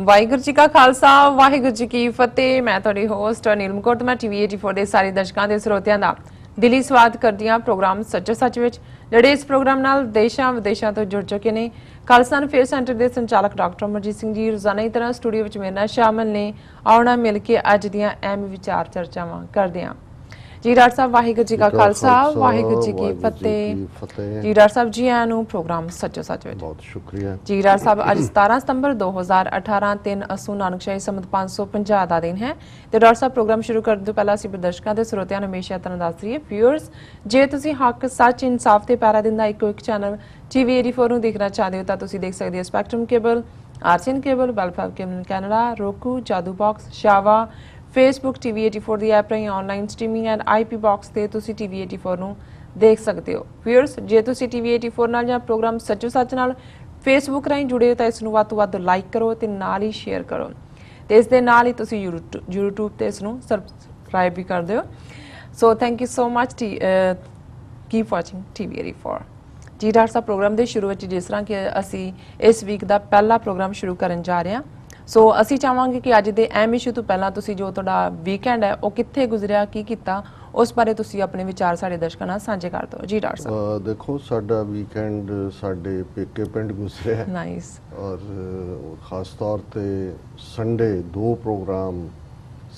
ਵਾਹਿਗੁਰੂ ਜੀ ਕਾ ਖਾਲਸਾ ਵਾਹਿਗੁਰੂ ਜੀ ਕੀ ਫਤਿਹ। ਮੈਂ ਤੁਹਾਡੀ ਹੋਸਟ ਨੀਲਮ ਕੌਰ ਤੇ ਮੈਂ ਟੀਵੀ 84 ਦੇ ਸਾਰੇ ਦਰਸ਼ਕਾਂ ਦੇ ਸਰੋਤਿਆਂ ਦਾ ਦਿਲੀ ਸਵਾਗਤ ਕਰਦੀ ਹਾਂ ਪ੍ਰੋਗਰਾਮ ਸੱਚੋ ਸੱਚ ਵਿੱਚ। ਜਿਹੜੇ ਇਸ ਪ੍ਰੋਗਰਾਮ ਨਾਲ ਦੇਸ਼ਾਂ ਵਿਦੇਸ਼ਾਂ ਤੋਂ ਜੁੜ ਚੁੱਕੇ ਨੇ। ਖਾਲਸਾ ਫੇਅਰ ਸੈਂਟਰ ਦੇ ਸੰਚਾਲਕ ਡਾਕਟਰ ਅਮਰਜੀਤ ਸਿੰਘ ਜੀ ਰੋਜ਼ਾਨਾ ਦੀ ਤਰ੍ਹਾਂ ਸਟੂਡੀਓ ਵਿੱਚ ਮੇਰੇ ਨਾਲ ਸ਼ਾਮਲ ਨੇ। ਆਉਣਾ ਮਿਲ ਕੇ ਅੱਜ ਦੀਆਂ ਅਹਿਮ ਵਿਚਾਰ ਚਰਚਾਵਾਂ ਕਰਦੇ ਹਾਂ। जी डॉक्टर साहब वाहिगुरू जी का खालसा वाहिगुरू जी की फतेह। जी डॉक्टर साहब जी आया नूं प्रोग्राम सच्चो सच विच बहुत शुक्रिया जी। डॉक्टर साहब अज 17 सितंबर 2018 3 असू नानकशाही संमत 550 का दिन है। तो डॉक्टर साहब प्रोग्राम शुरू करने तो पहला असीं दर्शकों के ਸਰੋਤਿਆਂ ਨੂੰ हमेशा तरह दस रही है व्यूअर्स जे तुसीं हक सच इंसाफ ते पैरा दिंदा इको एक चैनल TV 84 ਨੂੰ देखना चाहते हो तो तुसीं देख सकते हो spectrum cable, RCN cable, welfare cable Canada, roku, जादू बॉक्स, शावा, फेसबुक TV 84 ਦੀ ਐਪ ਰਾਹੀਂ online streaming and IP box ਤੇ ਤੁਸੀਂ TV 84 ਨੂੰ ਦੇਖ ਸਕਦੇ ਹੋ। ਵੀਅਰਸ ਜੇ ਤੁਸੀਂ TV 84 ਨਾਲ ਜਾਂ ਪ੍ਰੋਗਰਾਮ ਸੱਚੋ ਸੱਚ ਨਾਲ ਫੇਸਬੁੱਕ ਰਾਹੀਂ ਜੁੜੇ ਹੋ ਤਾਂ ਇਸ ਨੂੰ ਵੱਧ ਤੋਂ ਵੱਧ ਲਾਈਕ ਕਰੋ ਤੇ ਨਾਲ ਹੀ ਸ਼ੇਅਰ ਕਰੋ ਤੇ ਇਸ ਦੇ ਨਾਲ ਹੀ ਤੁਸੀਂ YouTube ਤੇ ਇਸ ਨੂੰ ਸਬਸਕ੍ਰਾਈਬ ਵੀ ਕਰ ਦਿਓ। So thank you so much keep watching TV 84 ਜੀ। ਡਾਕਟਰ ਸਾਹਿਬ ਪ੍ਰੋਗਰਾਮ ਦੇ ਸ਼ੁਰੂ ਵਿੱਚ ਜਿਸ ਤਰ੍ਹਾਂ ਕਿ ਅਸੀਂ ਇਸ ਵੀਕ ਦਾ ਪਹਿਲਾ ਪ੍ਰੋਗਰਾਮ ਸ਼ੁਰੂ ਕਰਨ ਜਾ ਰਹੇ ਹਾਂ ਸੋ ਅਸੀਂ ਚਾਹਾਂਗੇ ਕਿ ਅੱਜ ਦੇ ਅਹਿਮ ਇਸ਼ੂ ਤੋਂ ਪਹਿਲਾਂ ਤੁਸੀਂ ਜੋ ਤੁਹਾਡਾ ਵੀਕਐਂਡ ਹੈ ਉਹ ਕਿੱਥੇ ਗੁਜ਼ਰਿਆ ਕੀ ਕੀਤਾ ਉਸ ਬਾਰੇ ਤੁਸੀਂ ਆਪਣੇ ਵਿਚਾਰ ਸਾਡੇ ਦਰਸ਼ਕਾਂ ਨਾਲ ਸਾਂਝੇ ਕਰ ਦਿਓ। ਜੀ ਡਾਕਟਰ ਸਾਹਿਬ ਦੇਖੋ ਸਾਡਾ ਵੀਕਐਂਡ ਸਾਡੇ ਪੇਕੇ ਪਿੰਡ ਗੁਜ਼ਰਿਆ ਨਾਈਸ ਔਰ ਖਾਸ ਤੌਰ ਤੇ ਸੰਡੇ ਦੋ ਪ੍ਰੋਗਰਾਮ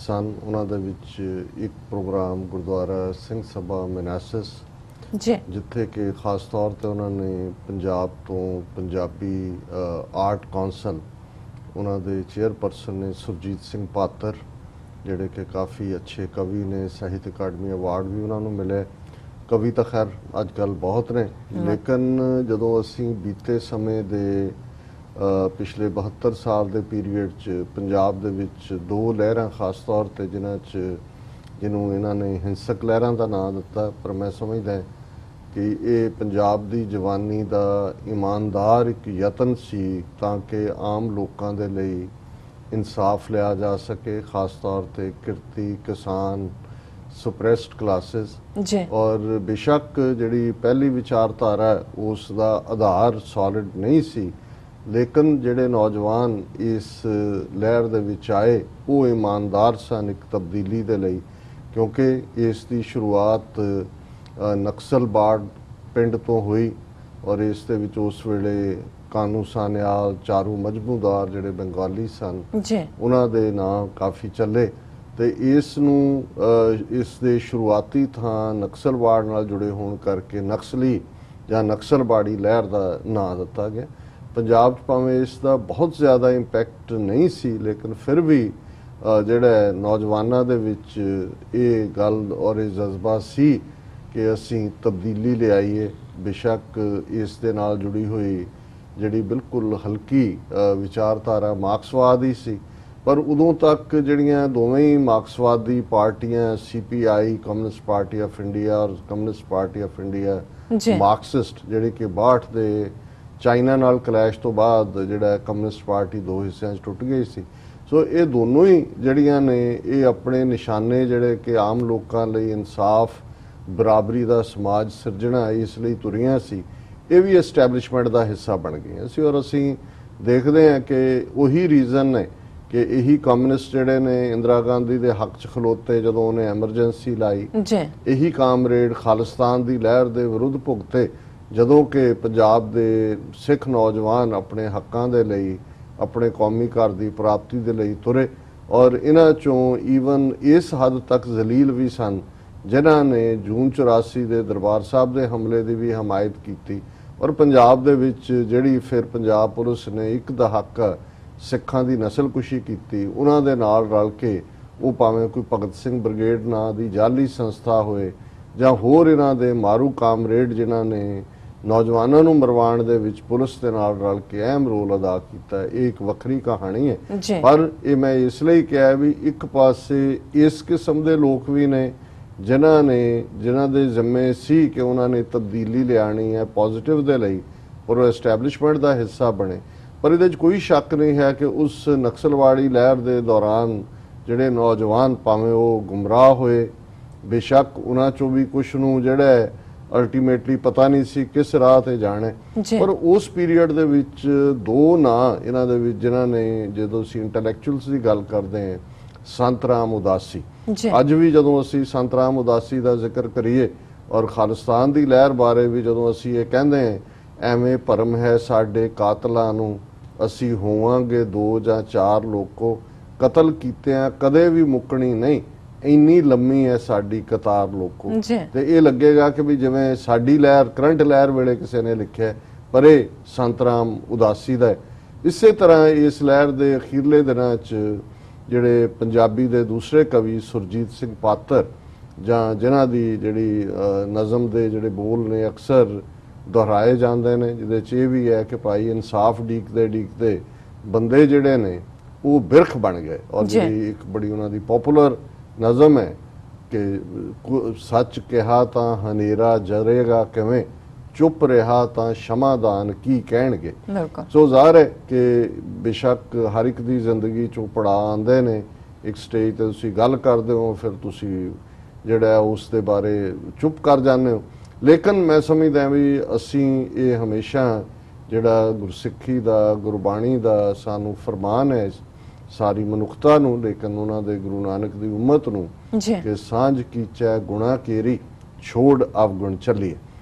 ਸਨ। ਉਹਨਾਂ ਦੇ ਵਿੱਚ ਇੱਕ ਪ੍ਰੋਗਰਾਮ ਗੁਰਦੁਆਰਾ ਸਿੰਘ ਸਭਾ ਮਨਾਸਸ ਜੀ ਜਿੱਥੇ ਕਿ ਖਾਸ ਤੌਰ ਤੇ ਉਹਨਾਂ ਨੇ ਪੰਜਾਬ ਤੋਂ ਪੰਜਾਬੀ ਆਰਟ ਕੌਂਸਲ ਉਹਨਾਂ ਦੇ ਚੇਅਰਪਰਸਨ ਨੇ ਸੁਰਜੀਤ ਸਿੰਘ ਪਾਤਰ ਜਿਹੜੇ ਕਿ ਕਾਫੀ ਅੱਛੇ ਕਵੀ ਨੇ। ਸਾਹਿਤ ਅਕਾਡਮੀ ਅਵਾਰਡ ਵੀ ਉਹਨਾਂ ਨੂੰ ਮਿਲੇ। ਕਵੀ ਤਾਂ ਖੈਰ ਅੱਜ ਕੱਲ੍ਹ ਬਹੁਤ ਨੇ ਲੇਕਿਨ ਜਦੋਂ ਅਸੀਂ ਬੀਤੇ ਸਮੇਂ ਦੇ ਪਿਛਲੇ 72 ਸਾਲ ਦੇ ਪੀਰੀਅਡ 'ਚ ਪੰਜਾਬ ਦੇ ਵਿੱਚ ਦੋ ਲਹਿਰਾਂ ਖਾਸ ਤੌਰ 'ਤੇ ਜਿਹਨੂੰ ਇਹਨਾਂ ਨੇ ਹਿੰਸਕ ਲਹਿਰਾਂ ਦਾ ਨਾਂ ਦਿੱਤਾ ਪਰ ਮੈਂ ਸਮਝਦਾ ਕਿ ਇਹ ਪੰਜਾਬ ਦੀ ਜਵਾਨੀ ਦਾ ਇਮਾਨਦਾਰ ਇੱਕ ਯਤਨ ਸੀ ਤਾਂ ਕਿ ਆਮ ਲੋਕਾਂ ਦੇ ਲਈ ਇਨਸਾਫ ਲਿਆ ਜਾ ਸਕੇ ਖਾਸ ਤੌਰ ਤੇ ਕਿਰਤੀ ਕਿਸਾਨ ਸੁਪਰੈਸਡ ਕਲਾਸਿਸ ਜੀ। ਔਰ ਬੇਸ਼ੱਕ ਜਿਹੜੀ ਪਹਿਲੀ ਵਿਚਾਰਧਾਰਾ ਉਸ ਦਾ ਆਧਾਰ ਸੋਲਿਡ ਨਹੀਂ ਸੀ ਲੇਕਿਨ ਜਿਹੜੇ ਨੌਜਵਾਨ ਇਸ ਲਹਿਰ ਦੇ ਵਿੱਚ ਆਏ ਉਹ ਇਮਾਨਦਾਰ ਸਨ ਇੱਕ ਤਬਦੀਲੀ ਦੇ ਲਈ ਕਿਉਂਕਿ ਇਸ ਦੀ ਸ਼ੁਰੂਆਤ ਨਕਸਲਬਾੜ ਪਿੰਡ ਤੋਂ ਹੋਈ ਔਰ ਇਸ ਦੇ ਵਿੱਚ ਉਸ ਵੇਲੇ ਕਾਨੂੰ ਸਾਨਿਆਲ ਚਾਰੂ ਮਜਮੂਦਾਰ ਜਿਹੜੇ ਬੰਗਾਲੀ ਸਨ ਉਹਨਾਂ ਦੇ ਨਾਂ ਕਾਫੀ ਚੱਲੇ ਤੇ ਇਸ ਨੂੰ ਇਸ ਦੇ ਸ਼ੁਰੂਆਤੀ ਥਾਂ ਨਕਸਲਬਾੜ ਨਾਲ ਜੁੜੇ ਹੋਣ ਕਰਕੇ ਨਕਸਲੀ ਜਾਂ ਨਕਸਲਬਾੜੀ ਲਹਿਰ ਦਾ ਨਾਂ ਦਿੱਤਾ ਗਿਆ। ਪੰਜਾਬ 'ਚ ਭਾਵੇਂ ਇਸ ਦਾ ਬਹੁਤ ਜ਼ਿਆਦਾ ਇੰਪੈਕਟ ਨਹੀਂ ਸੀ ਲੇਕਿਨ ਫਿਰ ਵੀ ਜਿਹੜਾ ਨੌਜਵਾਨਾਂ ਦੇ ਵਿੱਚ ਇਹ ਗੱਲ ਔਰ ਇਹ ਜਜ਼ਬਾ ਸੀ ਕਿ ਅਸੀਂ ਤਬਦੀਲੀ ਲਿਆਈਏ। ਬੇਸ਼ੱਕ ਇਸ ਦੇ ਨਾਲ ਜੁੜੀ ਹੋਈ ਜਿਹੜੀ ਬਿਲਕੁਲ ਹਲਕੀ ਵਿਚਾਰਧਾਰਾ ਮਾਰਕਸਵਾਦ ਹੀ ਸੀ ਪਰ ਉਦੋਂ ਤੱਕ ਜਿਹੜੀਆਂ ਦੋਵੇਂ ਹੀ ਮਾਰਕਸਵਾਦੀ ਪਾਰਟੀਆਂ CPI communist party of India ਔਰ communist party of India Marxist ਜਿਹੜੀ ਕਿ 62 ਦੇ ਚਾਈਨਾ ਨਾਲ ਕਲੈਸ਼ ਤੋਂ ਬਾਅਦ ਜਿਹੜਾ ਕਮਿਊਨਿਸਟ ਪਾਰਟੀ ਦੋ ਹਿੱਸਿਆਂ 'ਚ ਟੁੱਟ ਗਈ ਸੀ। ਸੋ ਇਹ ਦੋਨੋਂ ਹੀ ਜਿਹੜੀਆਂ ਨੇ ਇਹ ਆਪਣੇ ਨਿਸ਼ਾਨੇ ਜਿਹੜੇ ਕਿ ਆਮ ਲੋਕਾਂ ਲਈ ਇਨਸਾਫ ਬਰਾਬਰੀ ਦਾ ਸਮਾਜ ਸਿਰਜਣਾ ਇਸ ਲਈ ਤੁਰੀਆਂ ਸੀ ਇਹ ਵੀ ਐਸਟੈਬਲਿਸ਼ਮੈਂਟ ਦਾ ਹਿੱਸਾ ਬਣ ਗਈਆਂ ਸੀ। ਔਰ ਅਸੀਂ ਦੇਖਦੇ ਹਾਂ ਕਿ ਉਹੀ ਰੀਜ਼ਨ ਨੇ ਕਿ ਇਹੀ ਕਮਿਊਨਿਸਟ ਜਿਹੜੇ ਨੇ ਇੰਦਰਾ ਗਾਂਧੀ ਦੇ ਹੱਕ 'ਚ ਖਲੋਤੇ ਜਦੋਂ ਉਹਨੇ ਐਮਰਜੈਂਸੀ ਲਾਈ ਇਹੀ ਕਾਮਰੇਡ ਖਾਲਿਸਤਾਨ ਦੀ ਲਹਿਰ ਦੇ ਵਿਰੁੱਧ ਭੁਗਤੇ ਜਦੋਂ ਕਿ ਪੰਜਾਬ ਦੇ ਸਿੱਖ ਨੌਜਵਾਨ ਆਪਣੇ ਹੱਕਾਂ ਦੇ ਲਈ ਆਪਣੇ ਕੌਮੀ ਘਰ ਦੀ ਪ੍ਰਾਪਤੀ ਦੇ ਲਈ ਤੁਰੇ ਔਰ ਇਹਨਾਂ 'ਚੋਂ ਈਵਨ ਇਸ ਹੱਦ ਤੱਕ ਜ਼ਲੀਲ ਵੀ ਸਨ ਜਿਨ੍ਹਾਂ ਨੇ ਜੂਨ 84 ਦੇ ਦਰਬਾਰ ਸਾਹਿਬ ਦੇ ਹਮਲੇ ਦੀ ਵੀ ਹਮਾਇਤ ਕੀਤੀ ਔਰ ਪੰਜਾਬ ਦੇ ਵਿੱਚ ਜਿਹੜੀ ਫਿਰ ਪੰਜਾਬ ਪੁਲਿਸ ਨੇ ਇੱਕ ਦਹਾਕਾ ਸਿੱਖਾਂ ਦੀ ਨਸਲਕੁਸ਼ੀ ਕੀਤੀ ਉਹਨਾਂ ਦੇ ਨਾਲ ਰਲ ਕੇ ਉਹ ਭਾਵੇਂ ਕੋਈ ਭਗਤ ਸਿੰਘ ਬ੍ਰਿਗੇਡ ਨਾਂ ਦੀ ਜਾਲੀ ਸੰਸਥਾ ਹੋਏ ਜਾਂ ਹੋਰ ਇਹਨਾਂ ਦੇ ਮਾਰੂ ਕਾਮਰੇਡ ਜਿਨ੍ਹਾਂ ਨੇ ਨੌਜਵਾਨਾਂ ਨੂੰ ਮਰਵਾਉਣ ਦੇ ਵਿੱਚ ਪੁਲਿਸ ਦੇ ਨਾਲ ਰਲ ਕੇ ਅਹਿਮ ਰੋਲ ਅਦਾ ਕੀਤਾ ਇਹ ਇੱਕ ਵੱਖਰੀ ਕਹਾਣੀ ਹੈ। ਪਰ ਇਹ ਮੈਂ ਇਸ ਲਈ ਕਿਹਾ ਵੀ ਇੱਕ ਪਾਸੇ ਇਸ ਕਿਸਮ ਦੇ ਲੋਕ ਵੀ ਨੇ ਜਿਨ੍ਹਾਂ ਦੇ ਜ਼ਿੰਮੇ ਸੀ ਕਿ ਉਹਨਾਂ ਨੇ ਤਬਦੀਲੀ ਲਿਆਣੀ ਹੈ ਪੋਜ਼ਿਟਿਵ ਦੇ ਲਈ ਔਰ ਐਸਟੈਬਲਿਸ਼ਮੈਂਟ ਦਾ ਹਿੱਸਾ ਬਣੇ ਪਰ ਇਹਦੇ 'ਚ ਕੋਈ ਸ਼ੱਕ ਨਹੀਂ ਹੈ ਕਿ ਉਸ ਨਕਸਲਵਾੜੀ ਲਹਿਰ ਦੇ ਦੌਰਾਨ ਜਿਹੜੇ ਨੌਜਵਾਨ ਭਾਵੇਂ ਉਹ ਗੁੰਮਰਾਹ ਹੋਏ ਬੇਸ਼ੱਕ ਉਹਨਾਂ 'ਚੋਂ ਵੀ ਕੁਛ ਨੂੰ ਜਿਹੜਾ ਅਲਟੀਮੇਟਲੀ ਪਤਾ ਨਹੀਂ ਸੀ ਕਿਸ ਰਾਹ ਤੇ ਜਾਣਾ ਜੀ। ਪਰ ਉਸ ਪੀਰੀਅਡ ਦੇ ਵਿੱਚ ਦੋ ਨਾਂ ਇਹਨਾਂ ਦੇ ਵਿੱਚ ਜਿਨ੍ਹਾਂ ਨੇ, ਜਦੋਂ ਅਸੀਂ ਇੰਟੈਲੈਕਚੁਅਲਸ ਦੀ ਗੱਲ ਕਰਦੇ ਹਾਂ, ਸੰਤ ਰਾਮ ਉਦਾਸੀ। ਜੀ। ਅੱਜ ਵੀ ਜਦੋਂ ਅਸੀਂ ਸੰਤ ਰਾਮ ਉਦਾਸੀ ਦਾ ਜ਼ਿਕਰ ਕਰੀਏ ਔਰ ਖਾਲਿਸਤਾਨ ਦੀ ਲਹਿਰ ਬਾਰੇ ਵੀ ਜਦੋਂ ਅਸੀਂ ਇਹ ਕਹਿੰਦੇ ਹਾਂ, ਐਵੇਂ ਭਰਮ ਹੈ ਸਾਡੇ ਕਾਤਲਾਂ ਨੂੰ, ਅਸੀਂ ਹੋਵਾਂਗੇ 2 ਜਾਂ 4 ਲੋਕੋ, ਕਤਲ ਕੀਤਿਆਂ ਕਦੇ ਵੀ ਮੁੱਕਣੀ ਨਹੀਂ, ਇੰਨੀ ਲੰਮੀ ਹੈ ਸਾਡੀ ਕਤਾਰ ਲੋਕੋ। ਤੇ ਇਹ ਲੱਗੇਗਾ ਕਿ ਵੀ ਜਿਵੇਂ ਸਾਡੀ ਲਹਿਰ, ਕਰੰਟ ਲਹਿਰ ਵੇਲੇ ਕਿਸੇ ਨੇ ਲਿਖਿਆ, ਪਰ ਇਹ ਸੰਤ ਰਾਮ ਉਦਾਸੀ ਦਾ ਹੈ। ਇਸੇ ਤਰ੍ਹਾਂ ਇਸ ਲਹਿਰ ਦੇ ਅਖੀਰਲੇ ਦਿਨਾਂ 'ਚ ਜਿਹੜੇ ਪੰਜਾਬੀ ਦੇ ਦੂਸਰੇ ਕਵੀ ਸੁਰਜੀਤ ਸਿੰਘ ਪਾਤਰ, ਜਾਂ ਜਿਨ੍ਹਾਂ ਦੀ ਜਿਹੜੀ ਨਜ਼ਮ ਦੇ ਜਿਹੜੇ ਬੋਲ ਨੇ ਅਕਸਰ ਦੁਹਰਾਏ ਜਾਂਦੇ ਨੇ, ਜਿਹਦੇ 'ਚ ਇਹ ਵੀ ਹੈ ਕਿ ਭਾਈ ਇਨਸਾਫ ਡੀਕਦੇ ਡੀਕਦੇ ਬੰਦੇ ਜਿਹੜੇ ਨੇ ਉਹ ਬਿਰਖ ਬਣ ਗਏ। ਔਰ ਜਿਹੜੀ ਇੱਕ ਬੜੀ ਉਹਨਾਂ ਦੀ ਪਪੂਲਰ ਨਜ਼ਮ ਹੈ ਕਿ ਸੱਚ ਕਿਹਾ ਤਾਂ ਹਨੇਰਾ ਜਰੇਗਾ ਕਿਵੇਂ, ਚੁੱਪ ਰਿਹਾ ਤਾਂ ਸ਼ਮਾਦਾਨ ਕੀ ਕਹਿਣਗੇ। ਸੋ ਜ਼ਾਹਰ ਹੈ ਕਿ ਬੇਸ਼ੱਕ ਹਰ ਇੱਕ ਦੀ ਜ਼ਿੰਦਗੀ 'ਚੋਂ ਪੜਾਅ ਆਉਂਦੇ ਨੇ, ਇੱਕ ਸਟੇਜ ਤੇ ਤੁਸੀਂ ਗੱਲ ਕਰਦੇ ਹੋ, ਫਿਰ ਤੁਸੀਂ ਜਿਹੜਾ ਉਸ ਦੇ ਬਾਰੇ ਚੁੱਪ ਕਰ ਜਾਂਦੇ ਹੋ। ਲੇਕਿਨ ਮੈਂ ਸਮਝਦਾ ਵੀ ਅਸੀਂ ਇਹ ਹਮੇਸ਼ਾ ਜਿਹੜਾ ਗੁਰਸਿੱਖੀ ਦਾ, ਗੁਰਬਾਣੀ ਦਾ ਸਾਨੂੰ ਫਰਮਾਨ ਹੈ ਸਾਰੀ ਮਨੁੱਖਤਾ ਨੂੰ, ਲੇਕਿਨ ਉਹਨਾਂ ਦੇ ਗੁਰੂ ਨਾਨਕ ਦੀ ਉਮਤ ਨੂੰ, ਕਿ ਸਾਂਝ ਕੀਚੈ ਗੁਣਾ ਕੇਰੀ ਛੋੜ ਅਵਗੁਣ ਚੱਲੀਏ,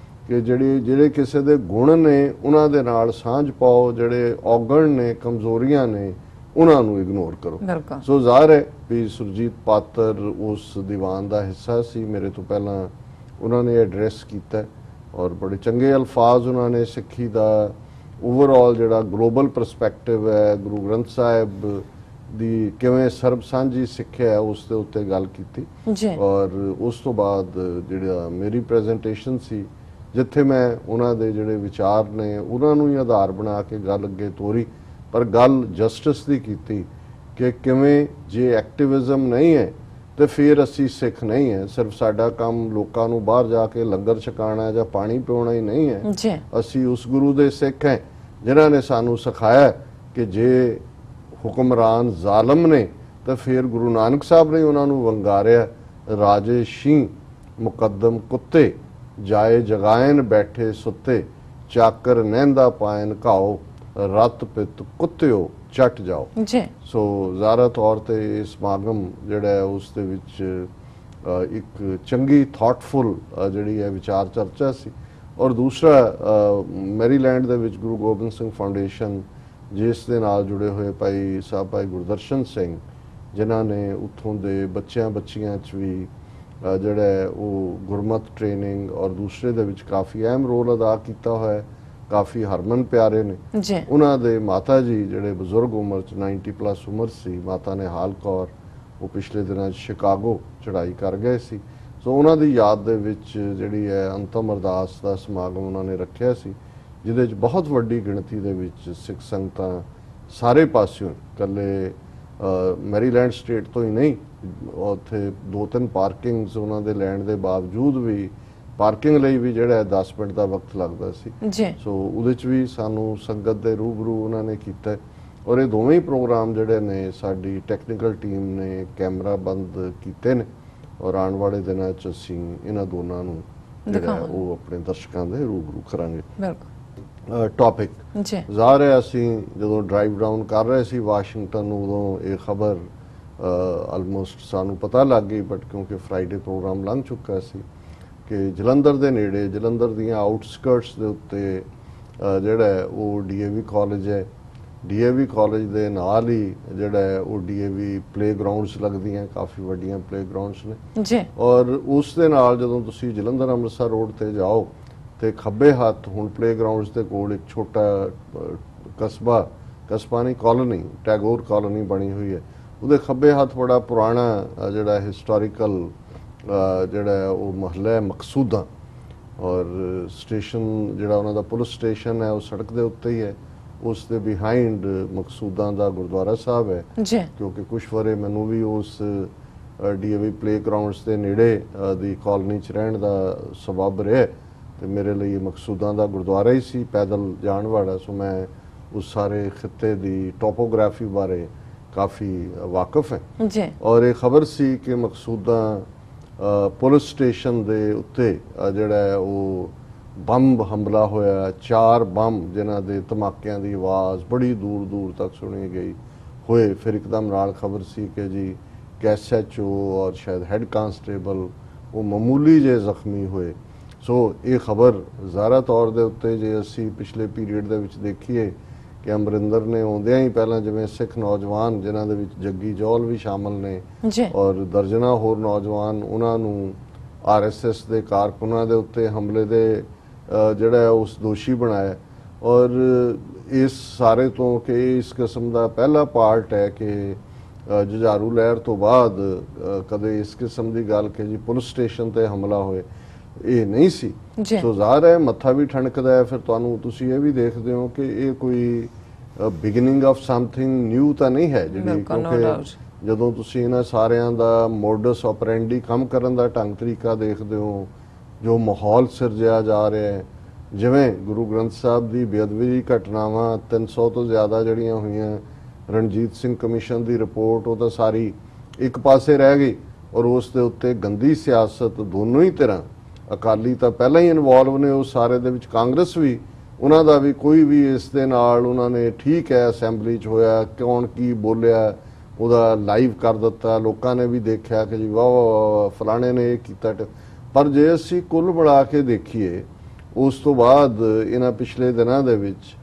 ਕਿ ਜਿਹੜੇ ਕਿਸੇ ਦੇ ਗੁਣ ਨੇ ਉਹਨਾਂ ਦੇ ਨਾਲ ਸਾਂਝ ਪਾਓ, ਜਿਹੜੇ ਔਗਣ ਨੇ, ਕਮਜ਼ੋਰੀਆਂ ਨੇ, ਉਹਨਾਂ ਨੂੰ ਇਗਨੋਰ ਕਰੋ। ਸੋ ਜ਼ਾਹਰ ਹੈ ਵੀ ਸੁਰਜੀਤ ਪਾਤਰ ਉਸ ਦੀਵਾਨ ਦਾ ਹਿੱਸਾ ਸੀ। ਮੇਰੇ ਤੋਂ ਪਹਿਲਾਂ ਉਹਨਾਂ ਨੇ ਐਡਰੈਸ ਕੀਤਾ ਔਰ ਬੜੇ ਚੰਗੇ ਅਲਫਾਜ਼ ਉਹਨਾਂ ਨੇ ਸਿੱਖੀ ਦਾ ਓਵਰਆਲ ਜਿਹੜਾ ਗਲੋਬਲ ਪਰਸਪੈਕਟਿਵ ਹੈ, ਗੁਰੂ ਗ੍ਰੰਥ ਸਾਹਿਬ ਦੀ ਕਿਵੇਂ ਸਰਬ ਸਾਂਝੀ ਸਿੱਖਿਆ ਹੈ ਉਸ ਦੇ ਉੱਤੇ ਗੱਲ ਕੀਤੀ। ਔਰ ਉਸ ਤੋਂ ਬਾਅਦ ਜਿਹੜਾ ਮੇਰੀ ਪ੍ਰੈਜੈਂਟੇਸ਼ਨ ਸੀ, ਜਿੱਥੇ ਮੈਂ ਉਹਨਾਂ ਦੇ ਜਿਹੜੇ ਵਿਚਾਰ ਨੇ ਉਹਨਾਂ ਨੂੰ ਹੀ ਆਧਾਰ ਬਣਾ ਕੇ ਗੱਲ ਅੱਗੇ ਤੋਰੀ, ਪਰ ਗੱਲ ਜਸਟਿਸ ਦੀ ਕੀਤੀ ਕਿ ਕਿਵੇਂ ਜੇ ਐਕਟਿਵਿਜ਼ਮ ਨਹੀਂ ਹੈ ਤੇ ਫਿਰ ਅਸੀਂ ਸਿੱਖ ਨਹੀਂ ਹੈ। ਸਿਰਫ ਸਾਡਾ ਕੰਮ ਲੋਕਾਂ ਨੂੰ ਬਾਹਰ ਜਾ ਕੇ ਲੰਗਰ ਛਕਾਣਾ ਜਾਂ ਪਾਣੀ ਪਿਉਣਾ ਹੀ ਨਹੀਂ ਹੈ। ਅਸੀਂ ਉਸ ਗੁਰੂ ਦੇ ਸਿੱਖ ਹੈ ਜਿਨ੍ਹਾਂ ਨੇ ਸਾਨੂੰ ਸਿਖਾਇਆ ਕਿ ਜੇ ਹੁਕਮਰਾਨ ਜ਼ਾਲਮ ਨੇ ਤਾਂ ਫਿਰ ਗੁਰੂ ਨਾਨਕ ਸਾਹਿਬ ਨੇ ਉਹਨਾਂ ਨੂੰ ਵੰਗਾਰਿਆ, ਰਾਜੇ ਸ਼ੀਂ ਮੁਕੱਦਮ ਕੁੱਤੇ, ਜਾਏ ਜਗਾਇਨ ਬੈਠੇ ਸੁੱਤੇ, ਚਾਕਰ ਨਹਿੰਦਾ ਪਾਇਨ ਘਾਓ, ਰਤ ਪਿੱਤ ਕੁੱਤਿਓ ਚੱਟ ਜਾਓ। ਸੋ ਜ਼ਾਹਰਾ ਤੌਰ ਤੇ ਇਹ ਸਮਾਗਮ ਜਿਹੜਾ ਹੈ ਉਸ ਦੇ ਵਿੱਚ ਇੱਕ ਚੰਗੀ ਥਾਟਫੁਲ ਜਿਹੜੀ ਹੈ ਵਿਚਾਰ ਚਰਚਾ ਸੀ। ਔਰ ਦੂਸਰਾ ਮੈਰੀਲੈਂਡ ਦੇ ਵਿੱਚ ਗੁਰੂ ਗੋਬਿੰਦ ਸਿੰਘ ਫਾਊਂਡੇਸ਼ਨ, ਜਿਸ ਦੇ ਨਾਲ ਜੁੜੇ ਹੋਏ ਭਾਈ ਸਾਹਿਬ ਭਾਈ ਗੁਰਦਰਸ਼ਨ ਸਿੰਘ, ਜਿਨ੍ਹਾਂ ਨੇ ਉੱਥੋਂ ਦੇ ਬੱਚਿਆਂ ਬੱਚੀਆਂ 'ਚ ਵੀ ਜਿਹੜਾ ਉਹ ਗੁਰਮਤ ਟ੍ਰੇਨਿੰਗ ਔਰ ਦੂਸਰੇ ਦੇ ਵਿੱਚ ਕਾਫੀ ਅਹਿਮ ਰੋਲ ਅਦਾ ਕੀਤਾ ਹੋਇਆ, ਕਾਫੀ ਹਰਮਨ ਪਿਆਰੇ ਨੇ। ਉਹਨਾਂ ਦੇ ਮਾਤਾ ਜੀ ਜਿਹੜੇ ਬਜ਼ੁਰਗ ਉਮਰ 'ਚ 90+ ਉਮਰ ਸੀ, ਮਾਤਾ ਨੇ ਹਾਲ ਕੌਰ, ਉਹ ਪਿਛਲੇ ਦਿਨਾਂ 'ਚ ਸ਼ਿਕਾਗੋ ਚੜ੍ਹਾਈ ਕਰ ਗਏ ਸੀ। ਸੋ ਉਹਨਾਂ ਦੀ ਯਾਦ ਦੇ ਵਿੱਚ ਜਿਹੜੀ ਹੈ ਅੰਤਮ ਅਰਦਾਸ ਦਾ ਸਮਾਗਮ ਉਹਨਾਂ ਨੇ ਰੱਖਿਆ ਸੀ, ਜਿਹਦੇ 'ਚ ਬਹੁਤ ਵੱਡੀ ਗਿਣਤੀ ਦੇ ਵਿੱਚ ਸਿੱਖ ਸੰਗਤਾਂ ਸਾਰੇ ਪਾਸਿਓਂ, ਇਕੱਲੇ ਮੈਰੀਲੈਂਡ ਸਟੇਟ ਤੋਂ ਹੀ ਨਹੀਂ, ਉੱਥੇ 2-3 ਪਾਰਕਿੰਗਸ ਉਹਨਾਂ ਦੇ ਲੈਣ ਦੇ ਬਾਵਜੂਦ ਵੀ ਪਾਰਕਿੰਗ ਲਈ ਵੀ ਜਿਹੜਾ 10 ਮਿੰਟ ਦਾ ਵਕਤ ਲੱਗਦਾ ਸੀ। ਸੋ ਉਹਦੇ 'ਚ ਵੀ ਸਾਨੂੰ ਸੰਗਤ ਦੇ ਰੂਬਰੂ ਉਹਨਾਂ ਨੇ ਕੀਤਾ। ਔਰ ਇਹ ਦੋਵੇਂ ਹੀ ਪ੍ਰੋਗਰਾਮ ਜਿਹੜੇ ਨੇ ਸਾਡੀ ਟੈਕਨੀਕਲ ਟੀਮ ਨੇ ਕੈਮਰਾ ਬੰਦ ਕੀਤੇ ਨੇ, ਔਰ ਆਉਣ ਵਾਲੇ ਦਿਨਾਂ 'ਚ ਅਸੀਂ ਇਹਨਾਂ ਦੋਨਾਂ ਨੂੰ ਜਿਹੜਾ ਉਹ ਆਪਣੇ ਦਰਸ਼ਕਾਂ ਦੇ ਰੂਬਰੂ ਕਰਾਂਗੇ। ਟੌਪਿਕ ਜ਼ਾਹਰ ਹੈ ਅਸੀਂ ਜਦੋਂ ਡਰਾਈਵ ਡਾਊਨ ਕਰ ਰਹੇ ਸੀ ਵਾਸ਼ਿੰਗਟਨ, ਉਦੋਂ ਇਹ ਖਬਰ ਆਲਮੋਸਟ ਸਾਨੂੰ ਪਤਾ ਲੱਗ ਗਈ, ਬਟ ਕਿਉਂਕਿ ਫਰਾਈਡੇ ਪ੍ਰੋਗਰਾਮ ਲੰਘ ਚੁੱਕਾ ਸੀ ਕਿ ਜਲੰਧਰ ਦੇ ਨੇੜੇ, ਜਲੰਧਰ ਦੀਆਂ ਆਊਟਸਕਰਟਸ ਦੇ ਉੱਤੇ ਜਿਹੜਾ ਉਹ ਡੀਏਵੀ ਕਾਲਜ ਹੈ, ਡੀਏਵੀ ਕਾਲਜ ਦੇ ਨਾਲ ਹੀ ਜਿਹੜਾ ਉਹ ਡੀਏਵੀ ਪਲੇਗਰਾਉਂਡਸ ਲੱਗਦੀਆਂ, ਕਾਫੀ ਵੱਡੀਆਂ ਪਲੇਗਰਾਉਂਡਸ ਨੇ। ਔਰ ਉਸ ਦੇ ਨਾਲ ਜਦੋਂ ਤੁਸੀਂ ਜਲੰਧਰ ਅੰਮ੍ਰਿਤਸਰ ਰੋਡ ਤੇ ਜਾਓ ਤੇ ਖੱਬੇ ਹੱਥ ਹੁਣ ਪਲੇਗਰਾਉਂਡਸ ਦੇ ਕੋਲ ਇੱਕ ਛੋਟਾ ਕਸਬਾ ਨਹੀਂ, ਕਾਲੋਨੀ, ਟੈਗੋਰ ਕਾਲੋਨੀ ਬਣੀ ਹੋਈ ਹੈ। ਉਹਦੇ ਖੱਬੇ ਹੱਥ ਬੜਾ ਪੁਰਾਣਾ ਜਿਹੜਾ ਹਿਸਟੋਰੀਕਲ ਜਿਹੜਾ ਉਹ ਮਹੱਲਾ ਹੈ ਮਕਸੂਦਾਂ, ਔਰ ਸਟੇਸ਼ਨ ਜਿਹੜਾ ਉਹਨਾਂ ਦਾ ਪੁਲਿਸ ਸਟੇਸ਼ਨ ਹੈ ਉਹ ਸੜਕ ਦੇ ਉੱਤੇ ਹੀ ਹੈ। ਉਸ ਦੇ ਬਿਹਾਈਂਡ ਮਕਸੂਦਾਂ ਦਾ ਗੁਰਦੁਆਰਾ ਸਾਹਿਬ ਹੈ, ਕਿਉਂਕਿ ਕੁਝ ਵਾਰੇ ਮੈਨੂੰ ਵੀ ਉਸ ਡੀਏਵੀ ਪਲੇਗਰਾਉਂਡਸ ਦੇ ਨੇੜੇ ਦੀ ਕਾਲੋਨੀ 'ਚ ਰਹਿਣ ਦਾ ਸਬਬ ਰਿਹਾ, ਤੇ ਮੇਰੇ ਲਈ ਮਕਸੂਦਾਂ ਦਾ ਗੁਰਦੁਆਰਾ ਹੀ ਸੀ, ਪੈਦਲ ਜਾਣ ਵਾਲਾ। ਸੋ ਮੈਂ ਉਸ ਸਾਰੇ ਖਿੱਤੇ ਦੀ ਟੋਪੋਗ੍ਰਾਫੀ ਬਾਰੇ ਕਾਫੀ ਵਾਕਿਫ ਹੈ। ਔਰ ਇਹ ਖਬਰ ਸੀ ਕਿ ਮਕਸੂਦਾਂ ਪੁਲਿਸ ਸਟੇਸ਼ਨ ਦੇ ਉੱਤੇ ਜਿਹੜਾ ਹੈ ਉਹ ਬੰਬ ਹਮਲਾ ਹੋਇਆ। 4 ਬੰਬ ਜਿਨ੍ਹਾਂ ਦੇ ਧਮਾਕਿਆਂ ਦੀ ਆਵਾਜ਼ ਬੜੀ ਦੂਰ ਦੂਰ ਤੱਕ ਸੁਣੀ ਗਈ ਹੋਏ। ਫਿਰ ਇੱਕਦਮ ਨਾਲ ਖਬਰ ਸੀ ਕਿ ਜੀ SHO ਔਰ ਸ਼ਾਇਦ ਹੈੱਡ ਕਾਂਸਟੇਬਲ ਉਹ ਮਾਮੂਲੀ ਜਿਹੇ ਜ਼ਖਮੀ ਹੋਏ। ਸੋ ਇਹ ਖਬਰ ਜ਼ਾਹਰਾ ਤੌਰ ਦੇ ਉੱਤੇ ਜੇ ਅਸੀਂ ਪਿਛਲੇ ਪੀਰੀਅਡ ਦੇ ਵਿੱਚ ਦੇਖੀਏ ਕਿ ਅਮਰਿੰਦਰ ਨੇ ਆਉਂਦਿਆਂ ਹੀ ਪਹਿਲਾਂ ਜਿਵੇਂ ਸਿੱਖ ਨੌਜਵਾਨ ਜਿਨ੍ਹਾਂ ਦੇ ਵਿੱਚ ਜੱਗੀ ਜੌਲ ਵੀ ਸ਼ਾਮਲ ਨੇ ਔਰ ਦਰਜਨਾਂ ਹੋਰ ਨੌਜਵਾਨ, ਉਹਨਾਂ ਨੂੰ RSS ਦੇ ਕਾਰਕੁਨਾਂ ਦੇ ਉੱਤੇ ਹਮਲੇ ਦੇ ਜਿਹੜਾ ਉਸ ਦੋਸ਼ੀ ਬਣਾਇਆ। ਔਰ ਇਸ ਸਾਰੇ ਤੋਂ ਕਿ ਇਸ ਕਿਸਮ ਦਾ ਪਹਿਲਾ ਪਾਰਟ ਹੈ ਕਿ ਜੁਝਾਰੂ ਲਹਿਰ ਤੋਂ ਬਾਅਦ ਕਦੇ ਇਸ ਕਿਸਮ ਦੀ ਗੱਲ ਕਿ ਜੀ ਪੁਲਿਸ ਸਟੇਸ਼ਨ ਤੇ ਹਮਲਾ ਹੋਏ, ਇਹ ਨਹੀਂ ਸੀ। ਸੋ ਜ਼ਾਹਰ ਹੈ ਮੱਥਾ ਵੀ ਠਣਕਦਾ ਹੈ। ਫਿਰ ਤੁਸੀਂ ਇਹ ਵੀ ਦੇਖਦੇ ਹੋ ਕਿ ਇਹ ਕੋਈ ਬਿਗਨਿੰਗ ਆਫ ਸਮਥਿੰਗ ਨਿਊ ਤਾਂ ਨਹੀਂ ਹੈ ਜਿਹੜੀ, ਕਿਉਂਕਿ ਜਦੋਂ ਤੁਸੀਂ ਇਹਨਾਂ ਸਾਰਿਆਂ ਦਾ ਮੋਡਸ ਆਪਰੈਂਡੀ ਕੰਮ ਕਰਨ ਦਾ ਢੰਗ ਤਰੀਕਾ ਦੇਖਦੇ ਹੋ, ਜੋ ਮਾਹੌਲ ਸਿਰਜਿਆ ਜਾ ਰਿਹਾ ਹੈ, ਜਿਵੇਂ ਗੁਰੂ ਗ੍ਰੰਥ ਸਾਹਿਬ ਦੀ ਬੇਅਦਬੀ ਦੀ ਘਟਨਾਵਾਂ 300 ਤੋਂ ਜ਼ਿਆਦਾ ਜਿਹੜੀਆਂ ਹੋਈਆਂ, ਰਣਜੀਤ ਸਿੰਘ ਕਮਿਸ਼ਨ ਦੀ ਰਿਪੋਰਟ ਉਹ ਤਾਂ ਸਾਰੀ ਇੱਕ ਪਾਸੇ ਰਹਿ ਗਈ ਔਰ ਉਸ ਦੇ ਉੱਤੇ ਗੰਦੀ ਸਿਆਸਤ ਦੋਨੋਂ ਹੀ ਤਰ੍ਹਾਂ, ਅਕਾਲੀ ਤਾਂ ਪਹਿਲਾਂ ਹੀ ਇਨਵੋਲਵ ਨੇ ਉਸ ਸਾਰੇ ਦੇ ਵਿੱਚ, ਕਾਂਗਰਸ ਵੀ, ਉਹਨਾਂ ਦਾ ਵੀ ਕੋਈ ਵੀ ਇਸ ਦੇ ਨਾਲ ਉਹਨਾਂ ਨੇ ਠੀਕ ਹੈ ਅਸੈਂਬਲੀ 'ਚ ਹੋਇਆ ਕੌਣ ਕੀ ਬੋਲਿਆ ਉਹਦਾ ਲਾਈਵ ਕਰ ਦਿੱਤਾ, ਲੋਕਾਂ ਨੇ ਵੀ ਦੇਖਿਆ ਕਿ ਜੀ ਵਾਹ ਫਲਾਣੇ ਨੇ ਇਹ ਕੀਤਾ। ਪਰ ਜੇ ਅਸੀਂ ਕੁੱਲ ਮਿਲਾ ਕੇ ਦੇਖੀਏ ਉਸ ਤੋਂ ਬਾਅਦ ਇਹਨਾਂ ਪਿਛਲੇ ਦਿਨਾਂ ਦੇ ਵਿੱਚ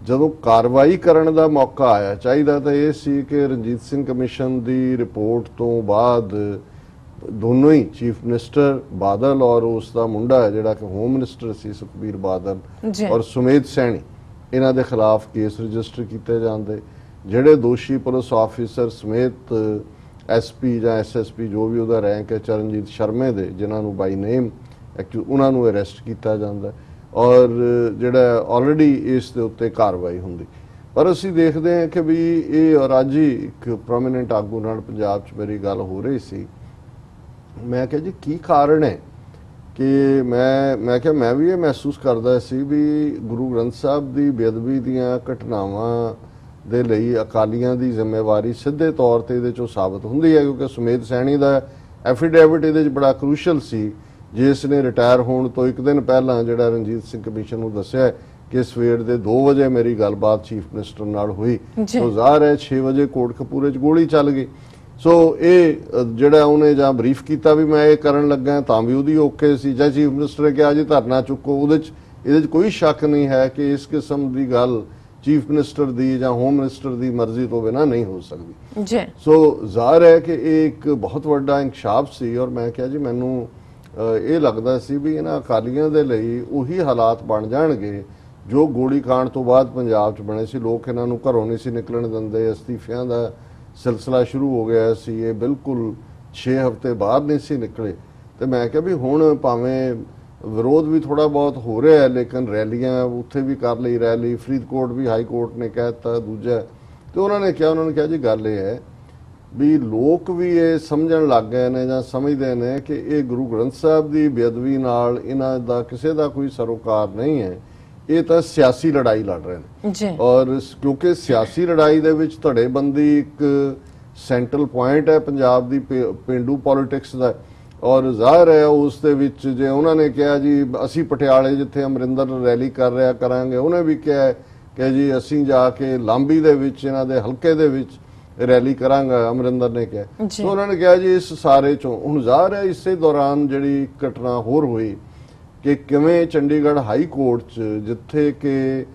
ਜਦੋਂ ਕਾਰਵਾਈ ਕਰਨ ਦਾ ਮੌਕਾ ਆਇਆ, ਚਾਹੀਦਾ ਤਾਂ ਇਹ ਸੀ ਕਿ ਰਣਜੀਤ ਸਿੰਘ ਕਮਿਸ਼ਨ ਦੀ ਰਿਪੋਰਟ ਤੋਂ ਬਾਅਦ ਦੋਨੋਂ ਹੀ ਚੀਫ ਮਿਨਿਸਟਰ ਬਾਦਲ ਔਰ ਉਸ ਦਾ ਮੁੰਡਾ ਜਿਹੜਾ ਕਿ ਹੋਮ ਮਿਨਿਸਟਰ ਸੀ ਸੁਖਬੀਰ ਬਾਦਲ ਔਰ ਸੁਮੇਧ ਸੈਣੀ, ਇਹਨਾਂ ਦੇ ਖਿਲਾਫ ਕੇਸ ਰਜਿਸਟਰ ਕੀਤੇ ਜਾਂਦੇ। ਜਿਹੜੇ ਦੋਸ਼ੀ ਪੁਲਿਸ ਆਫੀਸਰ ਸਮੇਤ SP ਜਾਂ SSP ਜੋ ਵੀ ਉਹਦਾ ਰੈਂਕ ਹੈ ਚਰਨਜੀਤ ਸ਼ਰਮੇ ਦੇ, ਜਿਨ੍ਹਾਂ ਨੂੰ ਬਾਈ ਨੇਮ ਉਹਨਾਂ ਨੂੰ ਅਰੈਸਟ ਕੀਤਾ ਜਾਂਦਾ ਔਰ ਜਿਹੜਾ ਆਲਰੇਡੀ ਇਸ ਦੇ ਉੱਤੇ ਕਾਰਵਾਈ ਹੁੰਦੀ। ਪਰ ਅਸੀਂ ਦੇਖਦੇ ਹਾਂ ਕਿ ਵੀ ਇਹ ਔਰ ਅੱਜ ਹੀ ਇੱਕ ਪ੍ਰੋਮੀਨੈਂਟ ਆਗੂ ਨਾਲ ਪੰਜਾਬ 'ਚ ਮੇਰੀ ਗੱਲ ਹੋ ਰਹੀ ਸੀ। ਮੈਂ ਕਿਹਾ ਜੀ ਕੀ ਕਾਰਨ ਹੈ ਕਿ ਮੈਂ ਕਿਹਾ ਮੈਂ ਵੀ ਇਹ ਮਹਿਸੂਸ ਕਰਦਾ ਸੀ ਵੀ ਗੁਰੂ ਗ੍ਰੰਥ ਸਾਹਿਬ ਦੀ ਬੇਅਦਬੀ ਦੀਆਂ ਘਟਨਾਵਾਂ ਦੇ ਲਈ ਅਕਾਲੀਆਂ ਦੀ ਜ਼ਿੰਮੇਵਾਰੀ ਸਿੱਧੇ ਤੌਰ ਤੇ ਇਹਦੇ 'ਚੋਂ ਸਾਬਤ ਹੁੰਦੀ ਹੈ, ਕਿਉਂਕਿ ਸੁਮੇਧ ਸੈਣੀ ਦਾ ਐਫੀਡੇਵਿਟ ਇਹਦੇ 'ਚ ਬੜਾ ਕ੍ਰੂਸ਼ਲ ਸੀ, ਜਿਸ ਨੇ ਰਿਟਾਇਰ ਹੋਣ ਤੋਂ ਇੱਕ ਦਿਨ ਪਹਿਲਾਂ ਜਿਹੜਾ ਰਣਜੀਤ ਸਿੰਘ ਕਮਿਸ਼ਨ ਨੂੰ ਦੱਸਿਆ ਕਿ ਸਵੇਰ ਦੇ 2 ਵਜੇ ਮੇਰੀ ਗੱਲਬਾਤ ਚੀਫ ਮਿਨਿਸਟਰ ਨਾਲ ਹੋਈ। ਸੋ ਜ਼ਾਹਰ ਹੈ 6 ਵਜੇ ਕੋਟਕਪੂਰੇ 'ਚ ਗੋਲੀ ਚੱਲ ਗਈ। ਸੋ ਇਹ ਜਿਹੜਾ ਉਹਨੇ ਜਾਂ ਬਰੀਫ ਕੀਤਾ ਵੀ ਮੈਂ ਇਹ ਕਰਨ ਲੱਗਾ ਤਾਂ ਵੀ ਉਹਦੀ ਓਕੇ ਸੀ, ਜਾਂ ਚੀਫ ਮਿਨਿਸਟਰ ਨੇ ਕਿਹਾ ਜੀ ਧਰਨਾ ਚੁੱਕੋ, ਇਹਦੇ 'ਚ ਕੋਈ ਸ਼ੱਕ ਨਹੀਂ ਹੈ ਕਿ ਇਸ ਕਿਸਮ ਦੀ ਗੱਲ ਚੀਫ ਮਿਨਿਸਟਰ ਦੀ ਜਾਂ ਹੋਮ ਮਿਨਿਸਟਰ ਦੀ ਮਰਜ਼ੀ ਤੋਂ ਬਿਨਾਂ ਨਹੀਂ ਹੋ ਸਕਦੀ। ਸੋ ਜ਼ਾਹਰ ਹੈ ਕਿ ਇਹ ਇੱਕ ਬਹੁਤ ਵੱਡਾ ਇਨਕਸ਼ਾਫ ਸੀ ਔਰ ਮੈਂ ਕਿਹਾ ਜੀ ਮੈਨੂੰ ਇਹ ਲੱਗਦਾ ਸੀ ਵੀ ਇਹਨਾਂ ਅਕਾਲੀਆਂ ਦੇ ਲਈ ਉਹੀ ਹਾਲਾਤ ਬਣ ਜਾਣਗੇ ਜੋ ਗੋਲੀ ਕਾਂਡ ਤੋਂ ਬਾਅਦ ਪੰਜਾਬ 'ਚ ਬਣੇ ਸੀ। ਲੋਕ ਇਹਨਾਂ ਨੂੰ ਘਰੋਂ ਨਹੀਂ ਸੀ ਨਿਕਲਣ ਦਿੰਦੇ, ਅਸਤੀਫਿਆਂ ਦਾ ਸਿਲਸਿਲਾ ਸ਼ੁਰੂ ਹੋ ਗਿਆ ਸੀ, ਇਹ ਬਿਲਕੁਲ 6 ਹਫ਼ਤੇ ਬਾਹਰ ਨਹੀਂ ਸੀ ਨਿਕਲੇ। ਤੇ ਮੈਂ ਕਿਹਾ ਵੀ ਹੁਣ ਭਾਵੇਂ ਵਿਰੋਧ ਵੀ ਥੋੜਾ ਬਹੁਤ ਹੋ ਰਿਹਾ ਹੈ ਲੇਕਿਨ ਰੈਲੀਆਂ ਉੱਥੇ ਵੀ ਕਰ ਲਈ ਰੈਲੀ, ਫਰੀਦਕੋਟ ਵੀ ਹਾਈ ਕੋਰਟ ਨੇ ਕਹਿ ਦਿੱਤਾ ਦੂਜਾ। ਤੇ ਉਹਨਾਂ ਨੇ ਕਿਹਾ ਜੀ ਗੱਲ ਇਹ ਹੈ ਵੀ ਲੋਕ ਵੀ ਇਹ ਸਮਝਣ ਲੱਗ ਗਏ ਨੇ ਜਾਂ ਸਮਝਦੇ ਨੇ ਕਿ ਇਹ ਗੁਰੂ ਗ੍ਰੰਥ ਸਾਹਿਬ ਦੀ ਬੇਅਦਬੀ ਨਾਲ ਇਹਨਾਂ ਦਾ ਕਿਸੇ ਦਾ ਕੋਈ ਸਰੋਕਾਰ ਨਹੀਂ ਹੈ, ਇਹ ਤਾਂ ਸਿਆਸੀ ਲੜਾਈ ਲੜ ਰਹੇ ਨੇ। ਔਰ ਕਿਉਂਕਿ ਸਿਆਸੀ ਲੜਾਈ ਦੇ ਵਿੱਚ ਧੜੇਬੰਦੀ ਇੱਕ ਸੈਂਟਰਲ ਪੁਆਇੰਟ ਹੈ ਪੰਜਾਬ ਦੀ ਪੇਂਡੂ ਪੋਲਿਟਿਕਸ ਦਾ। ਔਰ ਜ਼ਾਹਿਰ ਹੈ ਉਸ ਦੇ ਵਿੱਚ ਜੇ ਉਹਨਾਂ ਨੇ ਕਿਹਾ ਜੀ ਅਸੀਂ ਪਟਿਆਲੇ ਜਿੱਥੇ ਅਮਰਿੰਦਰ ਰੈਲੀ ਕਰ ਰਿਹਾ ਕਰਾਂਗੇ, ਉਹਨੇ ਵੀ ਕਿਹਾ ਕਿ ਜੀ ਅਸੀਂ ਜਾ ਕੇ ਲਾਂਬੀ ਦੇ ਵਿੱਚ ਇਹਨਾਂ ਦੇ ਹਲਕੇ ਦੇ ਵਿੱਚ ਰੈਲੀ ਕਰਾਂਗਾ, ਅਮਰਿੰਦਰ ਨੇ ਕਿਹਾ। ਸੋ ਉਹਨਾਂ ਨੇ ਕਿਹਾ ਜੀ ਇਸ ਸਾਰੇ ਚੋਂ ਹੁਣ ਜ਼ਾਹਿਰ ਹੈ ਇਸੇ ਦੌਰਾਨ ਜਿਹੜੀ ਘਟਨਾ ਹੋਰ ਹੋਈ ਕਿ ਕਿਵੇਂ ਚੰਡੀਗੜ੍ਹ ਹਾਈ ਕੋਰਟ 'ਚ ਜਿੱਥੇ ਕਿ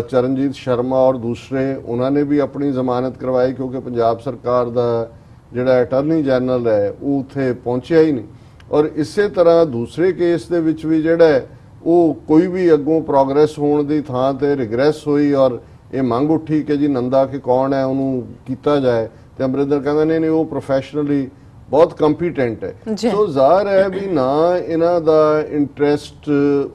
ਚਰਨਜੀਤ ਸ਼ਰਮਾ ਔਰ ਦੂਸਰੇ ਉਹਨਾਂ ਨੇ ਵੀ ਆਪਣੀ ਜ਼ਮਾਨਤ ਕਰਵਾਈ ਕਿਉਂਕਿ ਪੰਜਾਬ ਸਰਕਾਰ ਦਾ ਜਿਹੜਾ ਅਟਾਰਨੀ ਜਨਰਲ ਹੈ ਉਹ ਉੱਥੇ ਪਹੁੰਚਿਆ ਹੀ ਨਹੀਂ। ਔਰ ਇਸੇ ਤਰ੍ਹਾਂ ਦੂਸਰੇ ਕੇਸ ਦੇ ਵਿੱਚ ਵੀ ਜਿਹੜਾ ਉਹ ਕੋਈ ਵੀ ਅੱਗੋਂ ਪ੍ਰੋਗਰੈਸ ਹੋਣ ਦੀ ਥਾਂ ਤੇ ਰਿਗਰੈਸ ਹੋਈ ਔਰ ਇਹ ਮੰਗ ਉੱਠੀ ਕਿ ਜੀ ਨੰਦਾ ਕਿ ਕੌਣ ਹੈ ਉਹਨੂੰ ਕੀਤਾ ਜਾਏ। ਤੇ ਅਮਰਿੰਦਰ ਕਹਿੰਦਾ ਨਹੀਂ ਉਹ ਪ੍ਰੋਫੈਸ਼ਨਲੀ ਬਹੁਤ ਕੰਪੀਟੈਂਟ ਹੈ। ਸੋ ਜ਼ਾਹਰ ਹੈ ਵੀ ਨਾ ਇਹਨਾਂ ਦਾ ਇੰਟਰਸਟ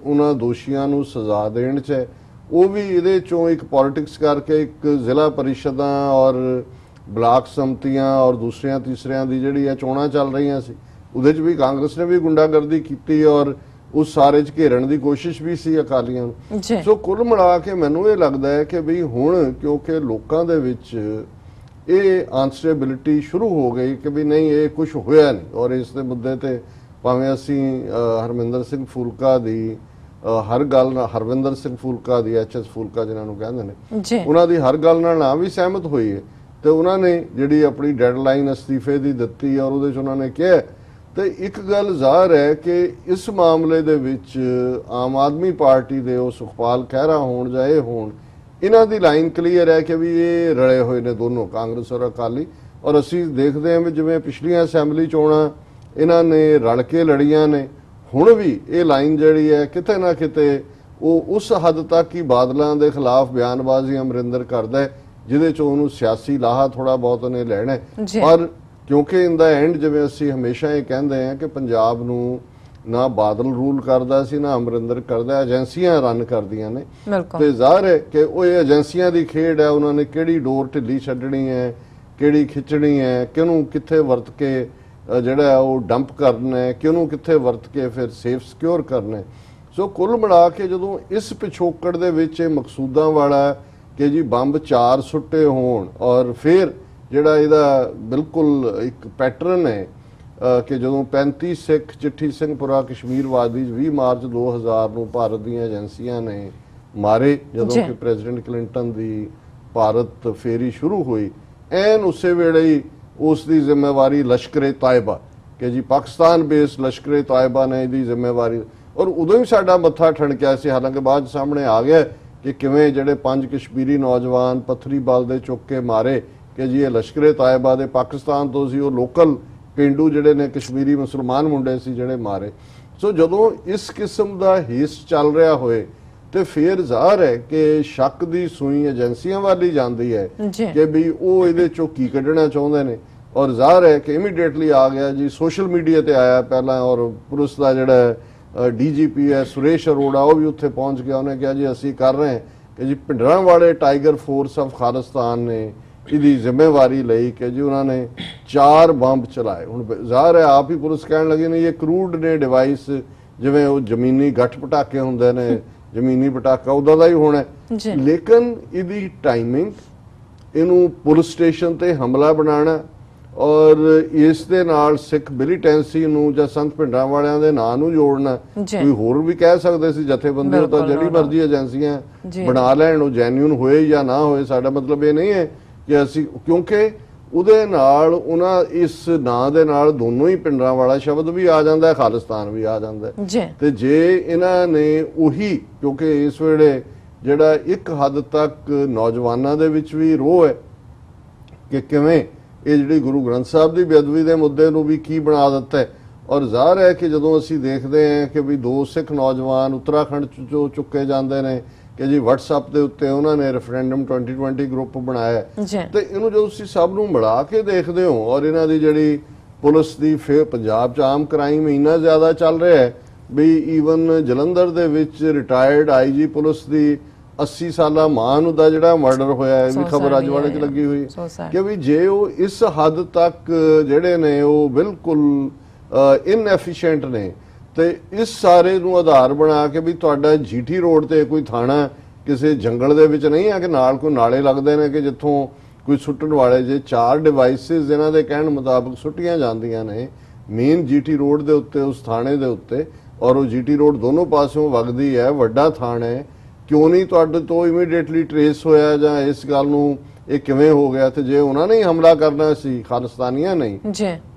ਉਹਨਾਂ ਦੋਸ਼ੀਆਂ ਨੂੰ ਸਜ਼ਾ ਦੇਣ 'ਚ ਹੈ, ਉਹ ਵੀ ਇਹਦੇ ਚੋਂ ਇੱਕ ਪੋਲਿਟਿਕਸ ਕਰਕੇ ਇੱਕ ਜ਼ਿਲ੍ਹਾ ਪਰਿਸ਼ਦਾਂ ਔਰ ਬਲਾਕ ਸੰਮਤੀਆਂ ਔਰ ਦੂਸਰਿਆਂ ਤੀਸਰਿਆਂ ਦੀ ਜਿਹੜੀ ਹੈ ਚੋਣਾਂ ਚੱਲ ਰਹੀਆਂ ਸੀ, ਉਹਦੇ 'ਚ ਵੀ ਕਾਂਗਰਸ ਨੇ ਵੀ ਗੁੰਡਾਗਰਦੀ ਕੀਤੀ ਔਰ ਉਸ ਸਾਰੇ 'ਚ ਘੇਰਨ ਦੀ ਕੋਸ਼ਿਸ਼ ਵੀ ਸੀ ਅਕਾਲੀਆਂ ਨੂੰ। ਸੋ ਕੁੱਲ ਮਿਲਾ ਕੇ ਮੈਨੂੰ ਇਹ ਲੱਗਦਾ ਹੈ ਕਿ ਵੀ ਹੁਣ ਕਿਉਂਕਿ ਲੋਕਾਂ ਦੇ ਵਿੱਚ ਇਹ ਆਨਸਰੇਬਿਲਿਟੀ ਸ਼ੁਰੂ ਹੋ ਗਈ ਕਿ ਵੀ ਨਹੀਂ ਇਹ ਕੁਝ ਹੋਇਆ ਨਹੀਂ। ਔਰ ਇਸ ਦੇ ਮੁੱਦੇ ਤੇ ਭਾਵੇਂ ਅਸੀਂ ਹਰਮਿੰਦਰ ਸਿੰਘ ਫੂਲਕਾ ਦੀ ਹਰ ਗੱਲ ਨਾਲ, ਹਰਵਿੰਦਰ ਸਿੰਘ ਫੂਲਕਾ ਦੀ, HS ਫੂਲਕਾ ਜਿਨ੍ਹਾਂ ਨੂੰ ਕਹਿੰਦੇ ਨੇ, ਉਹਨਾਂ ਦੀ ਹਰ ਗੱਲ ਨਾਲ ਨਾ ਵੀ ਸਹਿਮਤ ਹੋਈ ਹੈ, ਤੇ ਉਹਨਾਂ ਨੇ ਜਿਹੜੀ ਆਪਣੀ ਡੈਡਲਾਈਨ ਅਸਤੀਫੇ ਦੀ ਦਿੱਤੀ ਔਰ ਉਹਦੇ 'ਚ ਉਹਨਾਂ ਨੇ ਕਿਹਾ। ਤੇ ਇੱਕ ਗੱਲ ਜ਼ਾਹਰ ਹੈ ਕਿ ਇਸ ਮਾਮਲੇ ਦੇ ਵਿੱਚ ਆਮ ਆਦਮੀ ਪਾਰਟੀ ਦੇ ਉਹ ਸੁਖਪਾਲ ਖਹਿਰਾ ਹੋਣ ਜਾਂ ਇਹ ਹੋਣ, ਇਹਨਾਂ ਦੀ ਲਾਈਨ ਕਲੀਅਰ ਹੈ ਕਿ ਵੀ ਇਹ ਰਲੇ ਹੋਏ ਨੇ ਦੋਨੋਂ, ਕਾਂਗਰਸ ਔਰ ਅਕਾਲੀ। ਔਰ ਅਸੀਂ ਦੇਖਦੇ ਹਾਂ ਵੀ ਜਿਵੇਂ ਪਿਛਲੀਆਂ ਅਸੈਂਬਲੀ ਚੋਣਾਂ ਇਹਨਾਂ ਨੇ ਰਲ ਕੇ ਲੜੀਆਂ ਨੇ, ਹੁਣ ਵੀ ਇਹ ਲਾਈਨ ਜਿਹੜੀ ਹੈ ਕਿਤੇ ਨਾ ਕਿਤੇ ਉਹ ਉਸ ਹੱਦ ਤੱਕ ਹੀ ਬਾਦਲਾਂ ਦੇ ਖਿਲਾਫ ਬਿਆਨਬਾਜ਼ੀ ਅਮਰਿੰਦਰ ਕਰਦਾ ਹੈ ਜਿਹਦੇ 'ਚ ਉਹਨੂੰ ਸਿਆਸੀ ਲਾਹਾ ਥੋੜਾ ਬਹੁਤ ਉਹਨੇ ਲੈਣਾ। ਪਰ ਕਿਉਂਕਿ ਇਨ ਦਾ ਐਂਡ ਜਿਵੇਂ ਅਸੀਂ ਹਮੇਸ਼ਾ ਇਹ ਕਹਿੰਦੇ ਹਾਂ ਕਿ ਪੰਜਾਬ ਨੂੰ ਨਾ ਬਾਦਲ ਰੂਲ ਕਰਦਾ ਸੀ ਨਾ ਅਮਰਿੰਦਰ ਕਰਦਾ, ਏਜੰਸੀਆਂ ਰਨ ਕਰਦੀਆਂ ਨੇ। ਤੇ ਜ਼ਾਹਰ ਹੈ ਕਿ ਉਹ ਇਹ ਏਜੰਸੀਆਂ ਦੀ ਖੇਡ ਹੈ, ਉਹਨਾਂ ਨੇ ਕਿਹੜੀ ਡੋਰ ਢਿੱਲੀ ਛੱਡਣੀ ਹੈ, ਕਿਹੜੀ ਖਿੱਚਣੀ ਹੈ, ਕਿਹਨੂੰ ਕਿੱਥੇ ਵਰਤ ਕੇ ਜਿਹੜਾ ਉਹ ਡੰਪ ਕਰਨਾ ਹੈ, ਕਿਹਨੂੰ ਕਿੱਥੇ ਵਰਤ ਕੇ ਫਿਰ ਸੇਫ ਸਿਕਿਉਰ ਕਰਨਾ ਹੈ। ਸੋ ਕੁੱਲ ਮਿਲਾ ਕੇ ਜਦੋਂ ਇਸ ਪਿਛੋਕੜ ਦੇ ਵਿੱਚ ਇਹ ਮਕਸੂਦਾਂ ਵਾਲਾ ਕਿ ਜੀ ਬੰਬ 4 ਸੁੱਟੇ ਹੋਣ ਔਰ ਫਿਰ ਜਿਹੜਾ ਇਹਦਾ ਬਿਲਕੁਲ ਇੱਕ ਪੈਟਰਨ ਹੈ ਕਿ ਜਦੋਂ 35 ਸਿੱਖ ਚਿੱਠੀ ਸਿੰਘਪੁਰਾ ਕਸ਼ਮੀਰ ਵਾਦੀ 20 ਮਾਰਚ 2000 ਨੂੰ ਭਾਰਤ ਦੀਆਂ ਏਜੰਸੀਆਂ ਨੇ ਮਾਰੇ, ਜਦੋਂ ਕਿ ਪ੍ਰੈਜ਼ੀਡੈਂਟ ਕਲਿੰਟਨ ਦੀ ਭਾਰਤ ਫੇਰੀ ਸ਼ੁਰੂ ਹੋਈ, ਐਨ ਉਸੇ ਵੇਲੇ ਹੀ ਉਸ ਦੀ ਜ਼ਿੰਮੇਵਾਰੀ ਲਸ਼ਕਰੇ ਤਾਇਬਾ ਕਿ ਜੀ ਪਾਕਿਸਤਾਨ ਬੇਸਡ ਲਸ਼ਕਰੇ ਤਾਇਬਾ ਨੇ ਇਹਦੀ ਜ਼ਿੰਮੇਵਾਰੀ। ਔਰ ਉਦੋਂ ਹੀ ਸਾਡਾ ਮੱਥਾ ਠਣਕਿਆ ਸੀ, ਹਾਲਾਂਕਿ ਬਾਅਦ ਸਾਹਮਣੇ ਆ ਗਿਆ ਕਿ ਕਿਵੇਂ ਜਿਹੜੇ 5 ਕਸ਼ਮੀਰੀ ਨੌਜਵਾਨ ਪੱਥਰੀ ਬਲ ਦੇ ਚੁੱਕ ਕੇ ਮਾਰੇ ਕਿ ਜੀ ਇਹ ਲਸ਼ਕਰੇ ਤਾਇਬਾ ਦੇ ਪਾਕਿਸਤਾਨ ਤੋਂ ਸੀ, ਉਹ ਲੋਕਲ ਪਿੰਡੂ ਜਿਹੜੇ ਨੇ ਕਸ਼ਮੀਰੀ ਮੁਸਲਮਾਨ ਮੁੰਡੇ ਸੀ ਜਿਹੜੇ ਮਾਰੇ। ਸੋ ਜਦੋਂ ਇਸ ਕਿਸਮ ਦਾ ਹੀਸ ਚੱਲ ਰਿਹਾ ਹੋਏ ਤੇ ਫਿਰ ਜ਼ਾਹਰ ਹੈ ਕਿ ਸ਼ੱਕ ਦੀ ਸੂਈ ਏਜੰਸੀਆਂ ਵੱਲ ਹੀ ਜਾਂਦੀ ਹੈ ਕਿ ਵੀ ਉਹ ਇਹਦੇ ਚੋਂ ਕੀ ਕੱਢਣਾ ਚਾਹੁੰਦੇ ਨੇ। ਔਰ ਜ਼ਾਹਰ ਹੈ ਕਿ ਇਮੀਡੀਏਟਲੀ ਆ ਗਿਆ ਜੀ, ਸੋਸ਼ਲ ਮੀਡੀਆ ਤੇ ਆਇਆ ਪਹਿਲਾਂ, ਔਰ ਪੁਲਿਸ ਦਾ ਜਿਹੜਾ DGP ਹੈ ਸੁਰੇਸ਼ ਅਰੋੜਾ ਉਹ ਵੀ ਉੱਥੇ ਪਹੁੰਚ ਗਿਆ, ਉਹਨੇ ਕਿਹਾ ਜੀ ਅਸੀਂ ਕਰ ਰਹੇ ਹਾਂ ਕਿ ਜੀ Bhindranwale tiger force of Khalistan ਨੇ ਇਹਦੀ ਜ਼ਿੰਮੇਵਾਰੀ ਲਈ ਕਿ ਜੀ ਉਹਨਾਂ ਨੇ 4 ਬੰਬ ਚਲਾਏ। ਹੁਣ ਜ਼ਾਹਰ ਹੈ ਆਪ ਹੀ ਪੁਲਿਸ ਕਹਿਣ ਲੱਗੀ ਨੇ ਇਹ ਕਰੂਡ ਨੇ ਡਿਵਾਈਸ, ਜਿਵੇਂ ਉਹ ਜ਼ਮੀਨੀ ਗੱਠ ਪਟਾਕੇ ਹੁੰਦੇ ਨੇ, ਜ਼ਮੀਨੀ ਪਟਾਕਾ ਉਦਾਂ ਦਾ ਹੀ ਹੋਣਾ। ਲੇਕਿਨ ਇਹਦੀ ਟਾਈਮਿੰਗ, ਇਹਨੂੰ ਪੁਲਿਸ ਸਟੇਸ਼ਨ ਤੇ ਹਮਲਾ ਬਣਾਉਣਾ ਔਰ ਇਸ ਦੇ ਨਾਲ ਸਿੱਖ ਮਿਲੀਟੈਂਸੀ ਨੂੰ ਜਾਂ ਸੰਤ ਭਿੰਡਰਾਂ ਵਾਲਿਆਂ ਦੇ ਨਾਂ ਨੂੰ ਜੋੜਨਾ, ਕੋਈ ਹੋਰ ਵੀ ਕਹਿ ਸਕਦੇ ਸੀ ਜਥੇਬੰਦੀ, ਉਹ ਤਾਂ ਜਿਹੜੀ ਮਰਜ਼ੀ ਏਜੰਸੀਆਂ ਬਣਾ ਲੈਣ, ਉਹ ਜੈਨੂਇਨ ਹੋਏ ਜਾਂ ਨਾ ਹੋਏ, ਸਾਡਾ ਮਤਲਬ ਇਹ ਨਹੀਂ ਹੈ ਕਿ ਅਸੀਂ, ਕਿਉਂਕਿ ਉਹਦੇ ਨਾਲ ਉਹਨਾਂ ਇਸ ਨਾਂ ਦੇ ਨਾਲ ਦੋਨੋਂ ਹੀ ਭਿੰਡਰਾਂ ਵਾਲਾ ਸ਼ਬਦ ਵੀ ਆ ਜਾਂਦਾ, ਖਾਲਿਸਤਾਨ ਵੀ ਆ ਜਾਂਦਾ। ਤੇ ਜੇ ਇਹਨਾਂ ਨੇ ਉਹੀ, ਕਿਉਂਕਿ ਇਸ ਵੇਲੇ ਜਿਹੜਾ ਇੱਕ ਹੱਦ ਤੱਕ ਨੌਜਵਾਨਾਂ ਦੇ ਵਿੱਚ ਵੀ ਰੋਹ ਹੈ ਕਿ ਕਿਵੇਂ ਇਹ ਜਿਹੜੀ ਗੁਰੂ ਗ੍ਰੰਥ ਸਾਹਿਬ ਦੀ ਬੇਅਦਬੀ ਦੇ ਮੁੱਦੇ ਨੂੰ ਵੀ ਕੀ ਬਣਾ ਦਿੱਤਾ ਹੈ। ਔਰ ਜ਼ਾਹਰ ਹੈ ਕਿ ਜਦੋਂ ਅਸੀਂ ਦੇਖਦੇ ਹਾਂ ਕਿ ਵੀ 2 ਸਿੱਖ ਨੌਜਵਾਨ ਉੱਤਰਾਖੰਡ ਚੋਂ ਚੁੱਕੇ ਜਾਂਦੇ ਨੇ ਕਿ ਜੀ WhatsApp ਦੇ ਉੱਤੇ ਉਹਨਾਂ ਨੇ ਰੈਫਰੈਂਡਮ 2020 ਗਰੁੱਪ ਬਣਾਇਆ, ਤੇ ਇਹਨੂੰ ਜਦੋਂ ਤੁਸੀਂ ਸਭ ਨੂੰ ਮਿਲਾ ਕੇ ਦੇਖਦੇ ਹੋ ਔਰ ਇਹਨਾਂ ਦੀ ਜਿਹੜੀ ਪੁਲਿਸ ਦੀ ਫਿਰ ਪੰਜਾਬ 'ਚ ਆਮ ਕ੍ਰਾਈਮ ਇੰਨਾ ਜ਼ਿਆਦਾ ਚੱਲ ਰਿਹਾ ਹੈ ਵੀ ਈਵਨ ਜਲੰਧਰ ਦੇ ਵਿੱਚ ਰਿਟਾਇਰਡ IG ਪੁਲਿਸ ਦੀ 80 ਸਾਲਾ ਮਾਂ ਨੂੰ ਦਾ ਜਿਹੜਾ ਮਰਡਰ ਹੋਇਆ, ਇਹ ਵੀ ਖਬਰ ਅੱਜ ਵਾਲੇ 'ਚ ਲੱਗੀ ਹੋਈ ਕਿ ਵੀ ਜੇ ਉਹ ਇਸ ਹੱਦ ਤੱਕ ਜਿਹੜੇ ਨੇ ਉਹ ਬਿਲਕੁਲ ਇਨਐਫੀਸ਼ੀਐਂਟ ਨੇ, ਤੇ ਇਸ ਸਾਰੇ ਨੂੰ ਆਧਾਰ ਬਣਾ ਕੇ ਵੀ ਤੁਹਾਡਾ GT ਰੋਡ ਤੇ ਕੋਈ ਥਾਣਾ ਕਿਸੇ ਜੰਗਲ ਦੇ ਵਿੱਚ ਨਹੀਂ ਹੈ ਕਿ ਨਾਲ ਕੋਈ ਨਾਲੇ ਲੱਗਦੇ ਨੇ ਕਿ ਜਿੱਥੋਂ ਕੋਈ ਸੁੱਟਣ ਵਾਲੇ, ਜੇ 4 ਡਿਵਾਈਸਿਸ ਇਹਨਾਂ ਦੇ ਕਹਿਣ ਮੁਤਾਬਕ ਸੁੱਟੀਆਂ ਜਾਂਦੀਆਂ ਨੇ ਮੇਨ GT ਰੋਡ ਦੇ ਉੱਤੇ, ਉਸ ਥਾਣੇ ਦੇ ਉੱਤੇ, ਔਰ ਉਹ GT ਰੋਡ ਦੋਨੋਂ ਪਾਸਿਓਂ ਵਗਦੀ ਹੈ, ਵੱਡਾ ਥਾਣਾ ਹੈ, ਕਿਉਂ ਨਹੀਂ ਤੁਹਾਡੇ ਤੋਂ ਇਮੀਡੀਏਟਲੀ ਟ੍ਰੇਸ ਹੋਇਆ ਜਾਂ ਇਸ ਗੱਲ ਨੂੰ ਇਹ ਕਿਵੇਂ ਹੋ ਗਿਆ? ਤੇ ਜੇ ਉਹਨਾਂ ਨੇ ਹਮਲਾ ਕਰਨਾ ਸੀ ਖਾਲਿਸਤਾਨੀਆਂ ਨਹੀਂ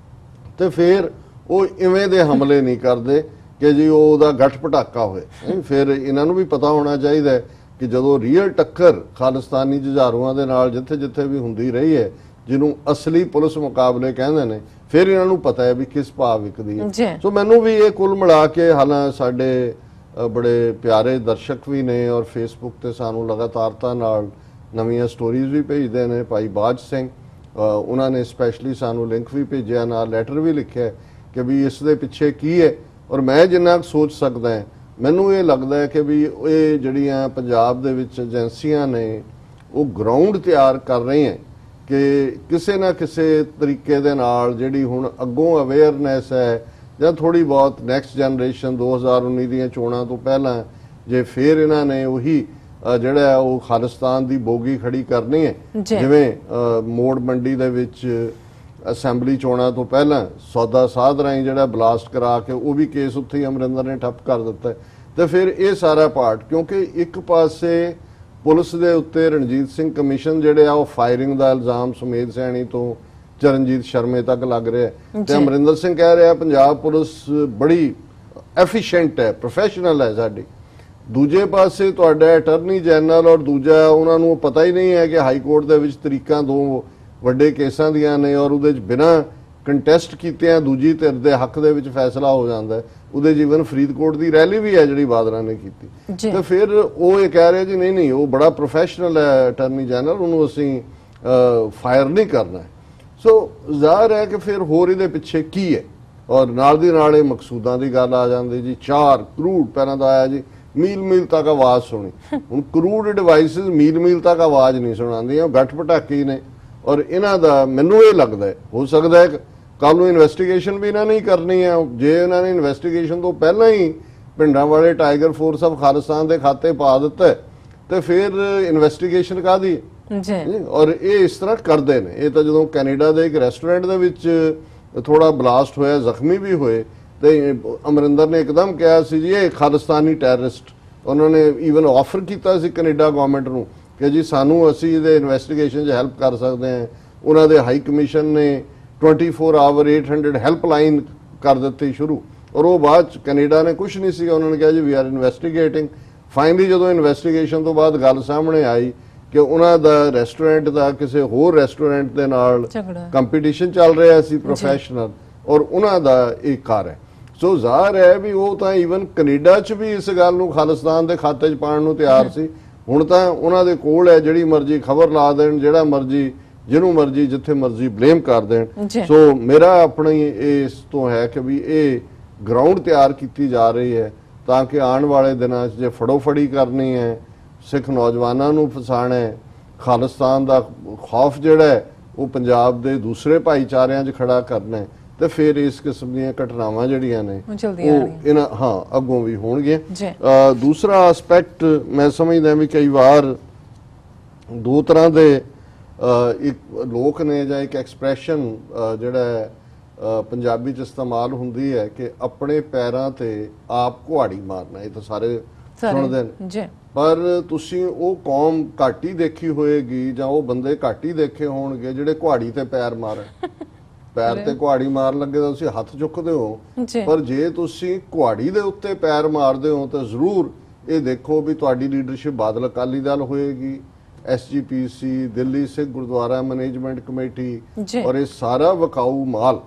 ਤੇ ਫਿਰ ਉਹ ਇਵੇਂ ਦੇ ਹਮਲੇ ਨਹੀਂ ਕਰਦੇ ਕਿ ਜੀ ਉਹਦਾ ਗੱਠ ਪਟਾਕਾ ਹੋਏ। ਫਿਰ ਇਹਨਾਂ ਨੂੰ ਵੀ ਪਤਾ ਹੋਣਾ ਚਾਹੀਦਾ ਕਿ ਜਦੋਂ ਰੀਅਲ ਟੱਕਰ ਖਾਲਿਸਤਾਨੀ ਜੁਝਾਰੂਆਂ ਦੇ ਨਾਲ ਜਿੱਥੇ ਜਿੱਥੇ ਵੀ ਹੁੰਦੀ ਰਹੀ ਹੈ, ਜਿਹਨੂੰ ਅਸਲੀ ਪੁਲਿਸ ਮੁਕਾਬਲੇ ਕਹਿੰਦੇ ਨੇ, ਫਿਰ ਇਹਨਾਂ ਨੂੰ ਪਤਾ ਹੈ ਵੀ ਕਿਸ ਭਾਅ ਵਿਕਦੀ ਹੈ। ਸੋ ਮੈਨੂੰ ਵੀ ਇਹ ਕੁੱਲ ਮਿਲਾ ਕੇ, ਹਾਲਾਂ ਸਾਡੇ ਬੜੇ ਪਿਆਰੇ ਦਰਸ਼ਕ ਵੀ ਨੇ ਔਰ ਫੇਸਬੁੱਕ ਤੇ ਸਾਨੂੰ ਲਗਾਤਾਰਤਾ ਨਾਲ ਨਵੀਆਂ ਸਟੋਰੀਜ਼ ਵੀ ਭੇਜਦੇ ਨੇ, ਭਾਈ ਬਾਜ ਸਿੰਘ ਉਹਨਾਂ ਨੇ ਸਪੈਸ਼ਲੀ ਸਾਨੂੰ ਲਿੰਕ ਵੀ ਭੇਜਿਆ, ਨਾਲ ਲੈਟਰ ਵੀ ਲਿਖਿਆ ਕਿ ਵੀ ਇਸ ਦੇ ਪਿੱਛੇ ਕੀ ਹੈ। ਔਰ ਮੈਂ ਜਿੰਨਾ ਸੋਚ ਸਕਦਾ ਹਾਂ, ਮੈਨੂੰ ਇਹ ਲੱਗਦਾ ਹੈ ਕਿ ਵੀ ਇਹ ਜਿਹੜੀਆਂ ਪੰਜਾਬ ਦੇ ਵਿੱਚ ਏਜੰਸੀਆਂ ਨੇ ਉਹ ਗਰਾਊਂਡ ਤਿਆਰ ਕਰ ਰਹੀਆਂ ਕਿ ਕਿਸੇ ਨਾ ਕਿਸੇ ਤਰੀਕੇ ਦੇ ਨਾਲ ਜਿਹੜੀ ਹੁਣ ਅੱਗੋਂ ਅਵੇਅਰਨੈਸ ਹੈ ਜਾਂ ਥੋੜੀ ਬਹੁਤ ਨੈਕਸਟ ਜਨਰੇਸ਼ਨ 2019 ਦੀਆਂ ਚੋਣਾਂ ਤੋਂ ਪਹਿਲਾਂ ਜੇ ਫਿਰ ਇਹਨਾਂ ਨੇ ਉਹੀ ਜਿਹੜਾ ਹੈ ਉਹ ਖਾਲਿਸਤਾਨ ਦੀ ਬੋਗੀ ਖੜੀ ਕਰਨੀ ਹੈ। ਜਿਵੇਂ ਮੋੜ ਮੰਡੀ ਦੇ ਵਿੱਚ ਅਸੈਂਬਲੀ ਚੋਣਾਂ ਤੋਂ ਪਹਿਲਾਂ ਸੌਦਾ ਸਾਧ ਰਾਹੀਂ ਜਿਹੜਾ ਬਲਾਸਟ ਕਰਾ ਕੇ ਉਹ ਵੀ ਕੇਸ ਉੱਥੇ ਹੀ ਅਮਰਿੰਦਰ ਨੇ ਠੱਪ ਕਰ ਦਿੱਤਾ। ਤੇ ਫਿਰ ਇਹ ਸਾਰਾ ਪਾਰਟ, ਕਿਉਂਕਿ ਇੱਕ ਪਾਸੇ ਪੁਲਿਸ ਦੇ ਉੱਤੇ ਰਣਜੀਤ ਸਿੰਘ ਕਮਿਸ਼ਨ ਜਿਹੜੇ ਆ ਉਹ ਫਾਇਰਿੰਗ ਦਾ ਇਲਜ਼ਾਮ ਸੁਮੇਧ ਸੈਣੀ ਤੋਂ ਚਰਨਜੀਤ ਸ਼ਰਮੇ ਤੱਕ ਲੱਗ ਰਿਹਾ ਤੇ ਅਮਰਿੰਦਰ ਸਿੰਘ ਕਹਿ ਰਿਹਾ ਪੰਜਾਬ ਪੁਲਿਸ ਬੜੀ ਐਫੀਸ਼ੀਐਂਟ ਹੈ, ਪ੍ਰੋਫੈਸ਼ਨਲ ਹੈ ਸਾਡੀ। ਦੂਜੇ ਪਾਸੇ ਤੁਹਾਡਾ ਅਟਾਰਨੀ ਜਨਰਲ ਔਰ ਦੂਜਾ ਉਹਨਾਂ ਨੂੰ ਪਤਾ ਹੀ ਨਹੀਂ ਹੈ ਕਿ ਹਾਈ ਕੋਰਟ ਦੇ ਵਿੱਚ ਤਰੀਕਾਂ ਦੋ ਵੱਡੇ ਕੇਸਾਂ ਦੀਆਂ ਨੇ ਔਰ ਉਹਦੇ 'ਚ ਬਿਨਾਂ ਕੰਟੈਸਟ ਕੀਤਿਆਂ ਦੂਜੀ ਧਿਰ ਦੇ ਹੱਕ ਦੇ ਵਿੱਚ ਫੈਸਲਾ ਹੋ ਜਾਂਦਾ ਹੈ। ਉਹਦੇ ਜੀਵਨ ਫਰੀਦਕੋਟ ਦੀ ਰੈਲੀ ਵੀ ਹੈ ਜਿਹੜੀ ਬਾਦਲਾਂ ਨੇ ਕੀਤੀ ਤੇ ਫਿਰ ਉਹ ਇਹ ਕਹਿ ਰਹੇ ਜੀ ਨਹੀਂ ਉਹ ਬੜਾ ਪ੍ਰੋਫੈਸ਼ਨਲ ਹੈ ਅਟਾਰਨੀ ਜਨਰਲ, ਉਹਨੂੰ ਅਸੀਂ ਫਾਇਰ ਨਹੀਂ ਕਰਨਾ। ਸੋ ਜ਼ਾਹਰ ਹੈ ਕਿ ਫਿਰ ਹੋਰ ਇਹਦੇ ਪਿੱਛੇ ਕੀ ਹੈ ਔਰ ਨਾਲ ਦੀ ਨਾਲ ਇਹ ਮਕਸੂਦਾਂ ਦੀ ਗੱਲ ਆ ਜਾਂਦੀ ਜੀ। 4 ਕਰੋੜ ਪਹਿਲਾਂ ਦਾ ਆਇਆ ਜੀ, ਮੀਲ ਤੱਕ ਆਵਾਜ਼ ਸੁਣੀ। ਹੁਣ ਕਰੋੜ ਡਿਵਾਈਸਿਸ ਮੀਲ ਤੱਕ ਆਵਾਜ਼ ਨਹੀਂ ਸੁਣਾਉਂਦੀਆਂ, ਗੱਠ ਪਟਾਕੀ ਨੇ। ਔਰ ਇਹਨਾਂ ਦਾ ਮੈਨੂੰ ਇਹ ਲੱਗਦਾ ਹੈ ਹੋ ਸਕਦਾ ਹੈ ਕੱਲ ਨੂੰ ਇਨਵੈਸਟੀਗੇਸ਼ਨ ਵੀ ਇਹਨਾਂ ਨੇ ਕਰਨੀ ਹੈ। ਜੇ ਇਹਨਾਂ ਨੇ ਇਨਵੈਸਟੀਗੇਸ਼ਨ ਤੋਂ ਪਹਿਲਾਂ ਹੀ ਪਿੰਡਾਂ ਵਾਲੇ ਟਾਈਗਰ ਫੋਰਸ ਆਫ ਖਾਲਿਸਤਾਨ ਦੇ ਖਾਤੇ ਪਾ ਦਿੱਤਾ ਤੇ ਫਿਰ ਇਨਵੈਸਟੀਗੇਸ਼ਨ ਕਾਹਦੀ ਜੀ। ਔਰ ਇਹ ਇਸ ਤਰ੍ਹਾਂ ਕਰਦੇ ਨੇ। ਇਹ ਤਾਂ ਜਦੋਂ ਕੈਨੇਡਾ ਦੇ ਇੱਕ ਰੈਸਟੋਰੈਂਟ ਦੇ ਵਿੱਚ ਥੋੜਾ ਬਲਾਸਟ ਹੋਇਆ, ਜ਼ਖਮੀ ਵੀ ਹੋਏ ਤੇ ਅਮਰਿੰਦਰ ਨੇ ਇੱਕਦਮ ਕਿਹਾ ਸੀ ਜੀ ਇਹ ਖਾਲਿਸਤਾਨੀ ਟੈਰਰਿਸਟ। ਉਹਨਾਂ ਨੇ ਈਵਨ ਆਫਰ ਕੀਤਾ ਸੀ ਕੈਨੇਡਾ ਗਵਰਨਮੈਂਟ ਨੂੰ ਕਿ ਜੀ ਸਾਨੂੰ ਅਸੀਂ ਇਹਦੇ ਇਨਵੈਸਟੀਗੇਸ਼ਨ 'ਚ ਹੈਲਪ ਕਰ ਸਕਦੇ ਹਾਂ। ਉਹਨਾਂ ਦੇ ਹਾਈ ਕਮਿਸ਼ਨ ਨੇ 24 ਆਵਰ 800 ਹੈਲਪਲਾਈਨ ਕਰ ਦਿੱਤੀ ਸ਼ੁਰੂ ਔਰ ਉਹ ਬਾਅਦ ਚ ਕੈਨੇਡਾ ਨੇ ਕੁਝ ਨਹੀਂ ਸੀ, ਉਹਨਾਂ ਨੇ ਕਿਹਾ ਜੀ ਵੀ ਆਰ ਇਨਵੈਸਟੀਗੇਟਿੰਗ। ਫਾਈਨਲੀ ਜਦੋਂ ਇਨਵੈਸਟੀਗੇਸ਼ਨ ਤੋਂ ਬਾਅਦ ਗੱਲ ਸਾਹਮਣੇ ਆਈ ਕਿ ਉਹਨਾਂ ਦਾ ਰੈਸਟੋਰੈਂਟ ਦਾ ਕਿਸੇ ਹੋਰ ਰੈਸਟੋਰੈਂਟ ਦੇ ਨਾਲ ਕੰਪੀਟੀਸ਼ਨ ਚੱਲ ਰਿਹਾ ਸੀ ਪ੍ਰੋਫੈਸ਼ਨਲ ਔਰ ਉਹਨਾਂ ਦਾ ਇਹ ਘਰ ਹੈ। ਸੋ ਜ਼ਾਹਰ ਹੈ ਵੀ ਉਹ ਤਾਂ ਈਵਨ ਕੈਨੇਡਾ 'ਚ ਵੀ ਇਸ ਗੱਲ ਨੂੰ ਖਾਲਿਸਤਾਨ ਦੇ ਖਾਤੇ 'ਚ ਪਾਉਣ ਨੂੰ ਤਿਆਰ ਸੀ। ਹੁਣ ਤਾਂ ਉਹਨਾਂ ਦੇ ਕੋਲ ਹੈ, ਜਿਹੜੀ ਮਰਜ਼ੀ ਖਬਰ ਲਾ ਦੇਣ, ਜਿਹੜਾ ਮਰਜ਼ੀ ਜਿਹਨੂੰ ਮਰਜ਼ੀ ਜਿੱਥੇ ਮਰਜ਼ੀ ਬਲੇਮ ਕਰ ਦੇਣ। ਸੋ ਮੇਰਾ ਆਪਣੀ ਇਸ ਤੋਂ ਹੈ ਕਿ ਵੀ ਇਹ ਗਰਾਊਂਡ ਤਿਆਰ ਕੀਤੀ ਜਾ ਰਹੀ ਹੈ ਤਾਂ ਕਿ ਆਉਣ ਵਾਲੇ ਦਿਨਾਂ 'ਚ ਜੇ ਫੜੋਫੜੀ ਕਰਨੀ ਹੈ, ਸਿੱਖ ਨੌਜਵਾਨਾਂ ਨੂੰ ਫਸਾਣਾ ਹੈ, ਖਾਲਿਸਤਾਨ ਦਾ ਖੌਫ ਜਿਹੜਾ ਹੈ ਉਹ ਪੰਜਾਬ ਦੇ ਦੂਸਰੇ ਭਾਈਚਾਰਿਆਂ 'ਚ ਖੜਾ ਕਰਨਾ ਹੈ ਤੇ ਫਿਰ ਇਸ ਕਿਸਮ ਦੀਆਂ ਘਟਨਾਵਾਂ ਜਿਹੜੀਆਂ ਨੇ ਉਹ ਇਹਨਾਂ ਅੱਗੋਂ ਵੀ ਹੋਣਗੀਆਂ। ਦੂਸਰਾ ਐਸਪੈਕਟ ਮੈਂ ਸਮਝਦਾ ਵੀ ਕਈ ਵਾਰ ਦੋ ਤਰ੍ਹਾਂ ਦੇ ਇੱਕ ਲੋਕ ਨੇ ਜਾਂ ਇੱਕ ਐਕਸਪ੍ਰੈਸ਼ਨ ਜਿਹੜਾ ਪੰਜਾਬੀ 'ਚ ਇਸਤੇਮਾਲ ਹੁੰਦੀ ਹੈ ਕਿ ਆਪਣੇ ਪੈਰਾਂ ਤੇ ਆਪ ਕੁਹਾੜੀ ਮਾਰਨਾ। ਇਹ ਤਾਂ ਸਾਰੇ ਸੁਣਦੇ ਨੇ ਪਰ ਤੁਸੀਂ ਉਹ ਕੌਮ ਘੱਟ ਹੀ ਦੇਖੀ ਹੋਏਗੀ ਜਾਂ ਉਹ ਬੰਦੇ ਘੱਟ ਹੀ ਦੇਖੇ ਹੋਣਗੇ ਜਿਹੜੇ ਕੁਹਾੜੀ ਤੇ ਪੈਰ ਮਾਰਨ। ਪੈਰ ਤੇ ਕੁਹਾੜੀ ਮਾਰਨ ਲੱਗੇ ਤਾਂ ਤੁਸੀਂ ਹੱਥ ਚੁੱਕਦੇ ਹੋ, ਪਰ ਜੇ ਤੁਸੀਂ ਕੁਹਾੜੀ ਦੇ ਉੱਤੇ ਪੈਰ ਮਾਰਦੇ ਹੋ ਤਾਂ ਜ਼ਰੂਰ ਇਹ ਦੇਖੋ ਵੀ ਤੁਹਾਡੀ ਲੀਡਰਸ਼ਿਪ ਬਾਦਲ ਅਕਾਲੀ ਦਲ ਹੋਏਗੀ, SGPC, Delhi Sikh Gurdwara management committee ਔਰ ਇਹ ਸਾਰਾ ਵਿਕਾਊ ਮਾਲ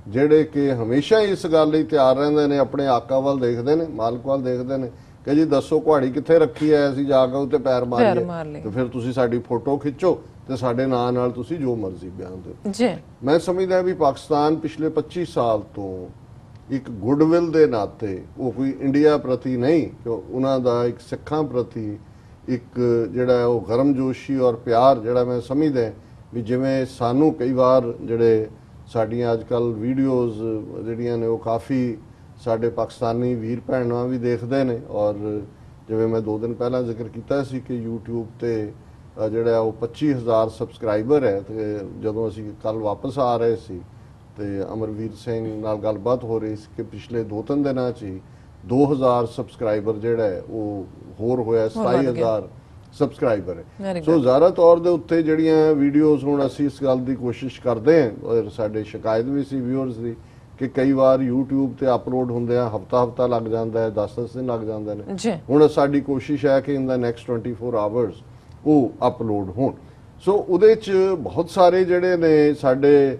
ਜਿਹੜੇ ਕਿ ਹਮੇਸ਼ਾ ਇਸ ਗੱਲ ਲਈ ਤਿਆਰ ਰਹਿੰਦੇ ਨੇ, ਆਪਣੇ ਆਕਾ ਵੱਲ ਦੇਖਦੇ ਨੇ, ਮਾਲਕ ਵੱਲ ਦੇਖਦੇ ਨੇ ਕਿ ਜੀ ਦੱਸੋ ਕੁਹਾੜੀ ਕਿੱਥੇ ਰੱਖੀ ਹੈ, ਅਸੀਂ ਜਾ ਕੇ ਉੱਤੇ ਪੈਰ ਮਾਰੀਏ ਤੇ ਫਿਰ ਤੁਸੀਂ ਸਾਡੀ ਫੋਟੋ ਖਿੱਚੋ ਤੇ ਸਾਡੇ ਨਾਂ ਨਾਲ ਤੁਸੀਂ ਜੋ ਮਰਜ਼ੀ ਬਿਆਨ ਦਿਓ। ਮੈਂ ਸਮਝਦਾ ਵੀ ਪਾਕਿਸਤਾਨ ਪਿਛਲੇ 25 ਸਾਲ ਤੋਂ ਇੱਕ ਗੁੱਡਵਿਲ ਦੇ ਨਾਤੇ, ਉਹ ਕੋਈ ਇੰਡੀਆ ਪ੍ਰਤੀ ਨਹੀਂ ਕਿ ਉਹਨਾਂ ਦਾ ਇੱਕ ਸਿੱਖਾਂ ਪ੍ਰਤੀ ਇੱਕ ਜਿਹੜਾ ਉਹ ਗਰਮਜੋਸ਼ੀ ਔਰ ਪਿਆਰ ਜਿਹੜਾ ਮੈਂ ਸਮਝਦਾ ਵੀ ਜਿਵੇਂ ਸਾਨੂੰ ਕਈ ਵਾਰ ਜਿਹੜੇ ਸਾਡੀਆਂ ਅੱਜ ਕੱਲ ਵੀਡੀਓਜ਼ ਜਿਹੜੀਆਂ ਨੇ ਉਹ ਕਾਫੀ ਸਾਡੇ ਪਾਕਿਸਤਾਨੀ ਵੀਰ ਭੈਣਾਂ ਵੀ ਦੇਖਦੇ ਨੇ ਔਰ ਜਿਵੇਂ ਮੈਂ 2 ਦਿਨ ਪਹਿਲਾਂ ਜ਼ਿਕਰ ਕੀਤਾ ਸੀ ਕਿ YouTube ਤੇ ਜਿਹੜਾ ਉਹ 25,000 ਸਬਸਕ੍ਰਾਈਬਰ ਹੈ ਤੇ ਜਦੋਂ ਅਸੀਂ ਕੱਲ ਵਾਪਸ ਆ ਰਹੇ ਸੀ ਤੇ ਅਮਰਵੀਰ ਸਿੰਘ ਨਾਲ ਗੱਲਬਾਤ ਹੋ ਰਹੀ ਸੀ ਕਿ ਪਿਛਲੇ 2-3 ਦਿਨਾਂ 'ਚ ਹੀ 2000 ਸਬਸਕ੍ਰਾਈਬਰ ਜਿਹੜਾ ਹੈ ਉਹ ਹੋਰ ਹੋਇਆ, 27,000 ਸਬਸਕ੍ਰਾਈਬਰ ਹੈ। ਸੋ ਜ਼ਾਹਰਾ ਤੌਰ ਦੇ ਉੱਤੇ ਜਿਹੜੀਆਂ ਵੀਡੀਓਜ਼ ਹੁਣ ਅਸੀਂ ਇਸ ਗੱਲ ਦੀ ਕੋਸ਼ਿਸ਼ ਕਰਦੇ ਹਾਂ ਔਰ ਸਾਡੇ ਸ਼ਿਕਾਇਤ ਵੀ ਸੀ ਵਿਊਅਰਸ ਦੀ ਕਿ ਕਈ ਵਾਰ YouTube ਤੇ ਅਪਲੋਡ ਹੁੰਦੇ ਆ ਹਫਤਾ ਲੱਗ ਜਾਂਦਾ ਹੈ, 10 ਦਿਨ ਲੱਗ ਜਾਂਦੇ ਨੇ। ਹੁਣ ਸਾਡੀ ਕੋਸ਼ਿਸ਼ ਹੈ ਕਿ ਇਨ ਦਾ ਨੈਕਸਟ 24 ਆਵਰਸ ਉਹ ਅਪਲੋਡ ਹੋਣ। ਸੋ ਉਹਦੇ 'ਚ ਬਹੁਤ ਸਾਰੇ ਜਿਹੜੇ ਨੇ ਸਾਡੇ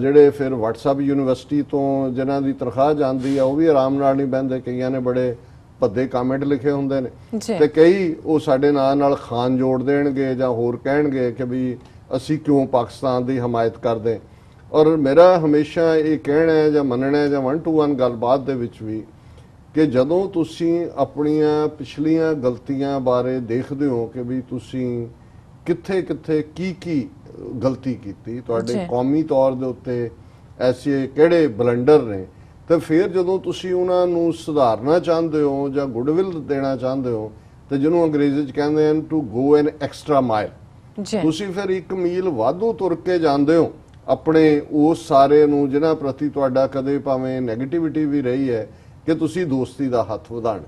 ਜਿਹੜੇ ਫਿਰ WhatsApp ਯੂਨੀਵਰਸਿਟੀ ਤੋਂ ਜਿਨ੍ਹਾਂ ਦੀ ਤਨਖਾਹ ਜਾਂਦੀ ਆ ਉਹ ਵੀ ਆਰਾਮ ਨਾਲ ਨਹੀਂ ਬਹਿੰਦੇ, ਕਈਆਂ ਨੇ ਬੜੇ ਭੱਦੇ ਕਮੈਂਟ ਲਿਖੇ ਹੁੰਦੇ ਨੇ ਤੇ ਕਈ ਉਹ ਸਾਡੇ ਨਾਲ ਖਾਨ ਜੋੜ ਦੇਣਗੇ ਜਾਂ ਹੋਰ ਕਹਿਣਗੇ ਕਿ ਵੀ ਅਸੀਂ ਕਿਉਂ ਪਾਕਿਸਤਾਨ ਦੀ ਹਮਾਇਤ ਕਰਦੇ। ਔਰ ਮੇਰਾ ਹਮੇਸ਼ਾ ਇਹ ਕਹਿਣਾ ਹੈ ਜਾਂ ਮੰਨਣਾ ਹੈ ਜਾਂ 1-to-1 ਗੱਲਬਾਤ ਦੇ ਵਿੱਚ ਵੀ ਕਿ ਜਦੋਂ ਤੁਸੀਂ ਆਪਣੀਆਂ ਪਿਛਲੀਆਂ ਗਲਤੀਆਂ ਬਾਰੇ ਦੇਖਦੇ ਹੋ ਕਿ ਵੀ ਤੁਸੀਂ ਕਿੱਥੇ ਕੀ ਗਲਤੀ ਕੀਤੀ, ਤੁਹਾਡੇ ਕੌਮੀ ਤੌਰ ਦੇ ਉੱਤੇ ਐਸੇ ਕਿਹੜੇ ਬਲੰਡਰ ਨੇ, ਤੇ ਫਿਰ ਜਦੋਂ ਤੁਸੀਂ ਉਹਨਾਂ ਨੂੰ ਸੁਧਾਰਨਾ ਚਾਹੁੰਦੇ ਹੋ ਜਾਂ ਗੁੱਡਵਿਲ ਦੇਣਾ ਚਾਹੁੰਦੇ ਹੋ ਤੇ ਜਿਹਨੂੰ ਅੰਗਰੇਜ਼ੀ ਚ ਕਹਿੰਦੇ ਹਨ to go an extra mile. ਜੀ ਤੁਸੀਂ ਫਿਰ 1 ਮੀਲ ਵਾਧੂ ਤੁਰ ਕੇ ਜਾਂਦੇ ਹੋ ਆਪਣੇ ਉਸ ਸਾਰੇ ਨੂੰ ਜਿਨ੍ਹਾਂ ਪ੍ਰਤੀ ਤੁਹਾਡਾ ਕਦੇ ਭਾਵੇਂ ਨੈਗੇਟਿਵਿਟੀ ਵੀ ਰਹੀ ਹੈ ਕਿ ਤੁਸੀਂ ਦੋਸਤੀ ਦਾ ਹੱਥ ਵਧਾਉਣ।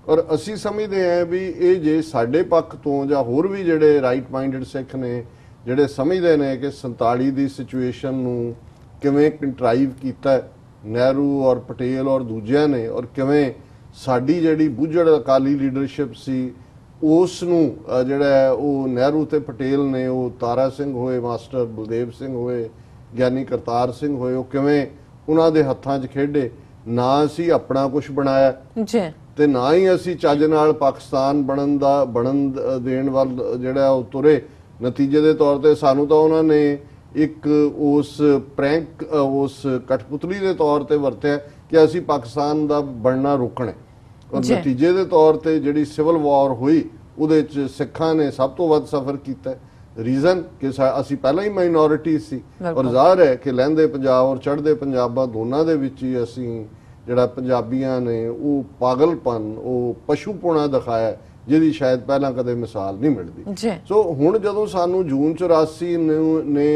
ਔਰ ਅਸੀਂ ਸਮਝਦੇ ਹਾਂ ਵੀ ਇਹ ਜੇ ਸਾਡੇ ਪੱਖ ਤੋਂ ਜਾਂ ਹੋਰ ਵੀ ਜਿਹੜੇ ਰਾਈਟ ਮਾਈਂਡਡ ਸਿੱਖ ਨੇ ਜਿਹੜੇ ਸਮਝਦੇ ਨੇ ਕਿ 47 ਦੀ ਸਿਚੁਏਸ਼ਨ ਨੂੰ ਕਿਵੇਂ ਕੰਟਰਾਈਵ ਕੀਤਾ ਨਹਿਰੂ ਔਰ ਪਟੇਲ ਔਰ ਦੂਜਿਆਂ ਨੇ, ਔਰ ਕਿਵੇਂ ਸਾਡੀ ਜਿਹੜੀ ਬੁੱਝੜ ਅਕਾਲੀ ਲੀਡਰਸ਼ਿਪ ਸੀ ਉਸ ਨੂੰ ਜਿਹੜਾ ਉਹ ਨਹਿਰੂ ਤੇ ਪਟੇਲ ਨੇ, ਉਹ ਤਾਰਾ ਸਿੰਘ ਹੋਏ, ਮਾਸਟਰ ਬਲਦੇਵ ਸਿੰਘ ਹੋਏ, ਗਿਆਨੀ ਕਰਤਾਰ ਸਿੰਘ ਹੋਏ, ਉਹ ਕਿਵੇਂ ਉਹਨਾਂ ਦੇ ਹੱਥਾਂ 'ਚ ਖੇਡੇ। ਨਾ ਅਸੀਂ ਆਪਣਾ ਕੁਝ ਬਣਾਇਆ ਜੀ ਤੇ ਨਾ ਹੀ ਅਸੀਂ ਚੱਜ ਨਾਲ ਪਾਕਿਸਤਾਨ ਬਣਨ ਦੇਣ ਵੱਲ ਜਿਹੜਾ ਉਹ ਤੁਰੇ। ਨਤੀਜੇ ਦੇ ਤੌਰ ਤੇ ਸਾਨੂੰ ਤਾਂ ਉਹਨਾਂ ਨੇ ਇੱਕ ਉਸ ਪ੍ਰੈਂਕ ਉਸ ਕਠਪੁਤਲੀ ਦੇ ਤੌਰ ਤੇ ਵਰਤਿਆ ਕਿ ਅਸੀਂ ਪਾਕਿਸਤਾਨ ਦਾ ਬਣਨਾ ਰੋਕਣਾ। ਔਰ ਨਤੀਜੇ ਦੇ ਤੌਰ ਤੇ ਜਿਹੜੀ ਸਿਵਲ ਵਾਰ ਹੋਈ ਉਹਦੇ ਚ ਸਿੱਖਾਂ ਨੇ ਸਭ ਤੋਂ ਵੱਧ ਸਫਰ ਕੀਤਾ। ਰੀਜ਼ਨ ਕਿ ਅਸੀਂ ਪਹਿਲਾਂ ਹੀ ਮਾਈਨੋਰਿਟੀ ਸੀ ਔਰ ਜ਼ਾਹਰ ਹੈ ਕਿ ਲਹਿੰਦੇ ਪੰਜਾਬ ਔਰ ਚੜ੍ਹਦੇ ਪੰਜਾਬਾਂ ਦੋਨਾਂ ਦੇ ਵਿੱਚ ਹੀ ਅਸੀਂ ਜਿਹੜਾ ਪੰਜਾਬੀਆਂ ਨੇ ਉਹ ਪਾਗਲਪਨ, ਉਹ ਪਸ਼ੂਪੁਣਾ ਦਿਖਾਇਆ ਜਿਹਦੀ ਸ਼ਾਇਦ ਪਹਿਲਾਂ ਕਦੇ ਮਿਸਾਲ ਨਹੀਂ ਮਿਲਦੀ। ਸੋ ਹੁਣ ਜਦੋਂ ਸਾਨੂੰ ਜੂਨ 84 ਨੇ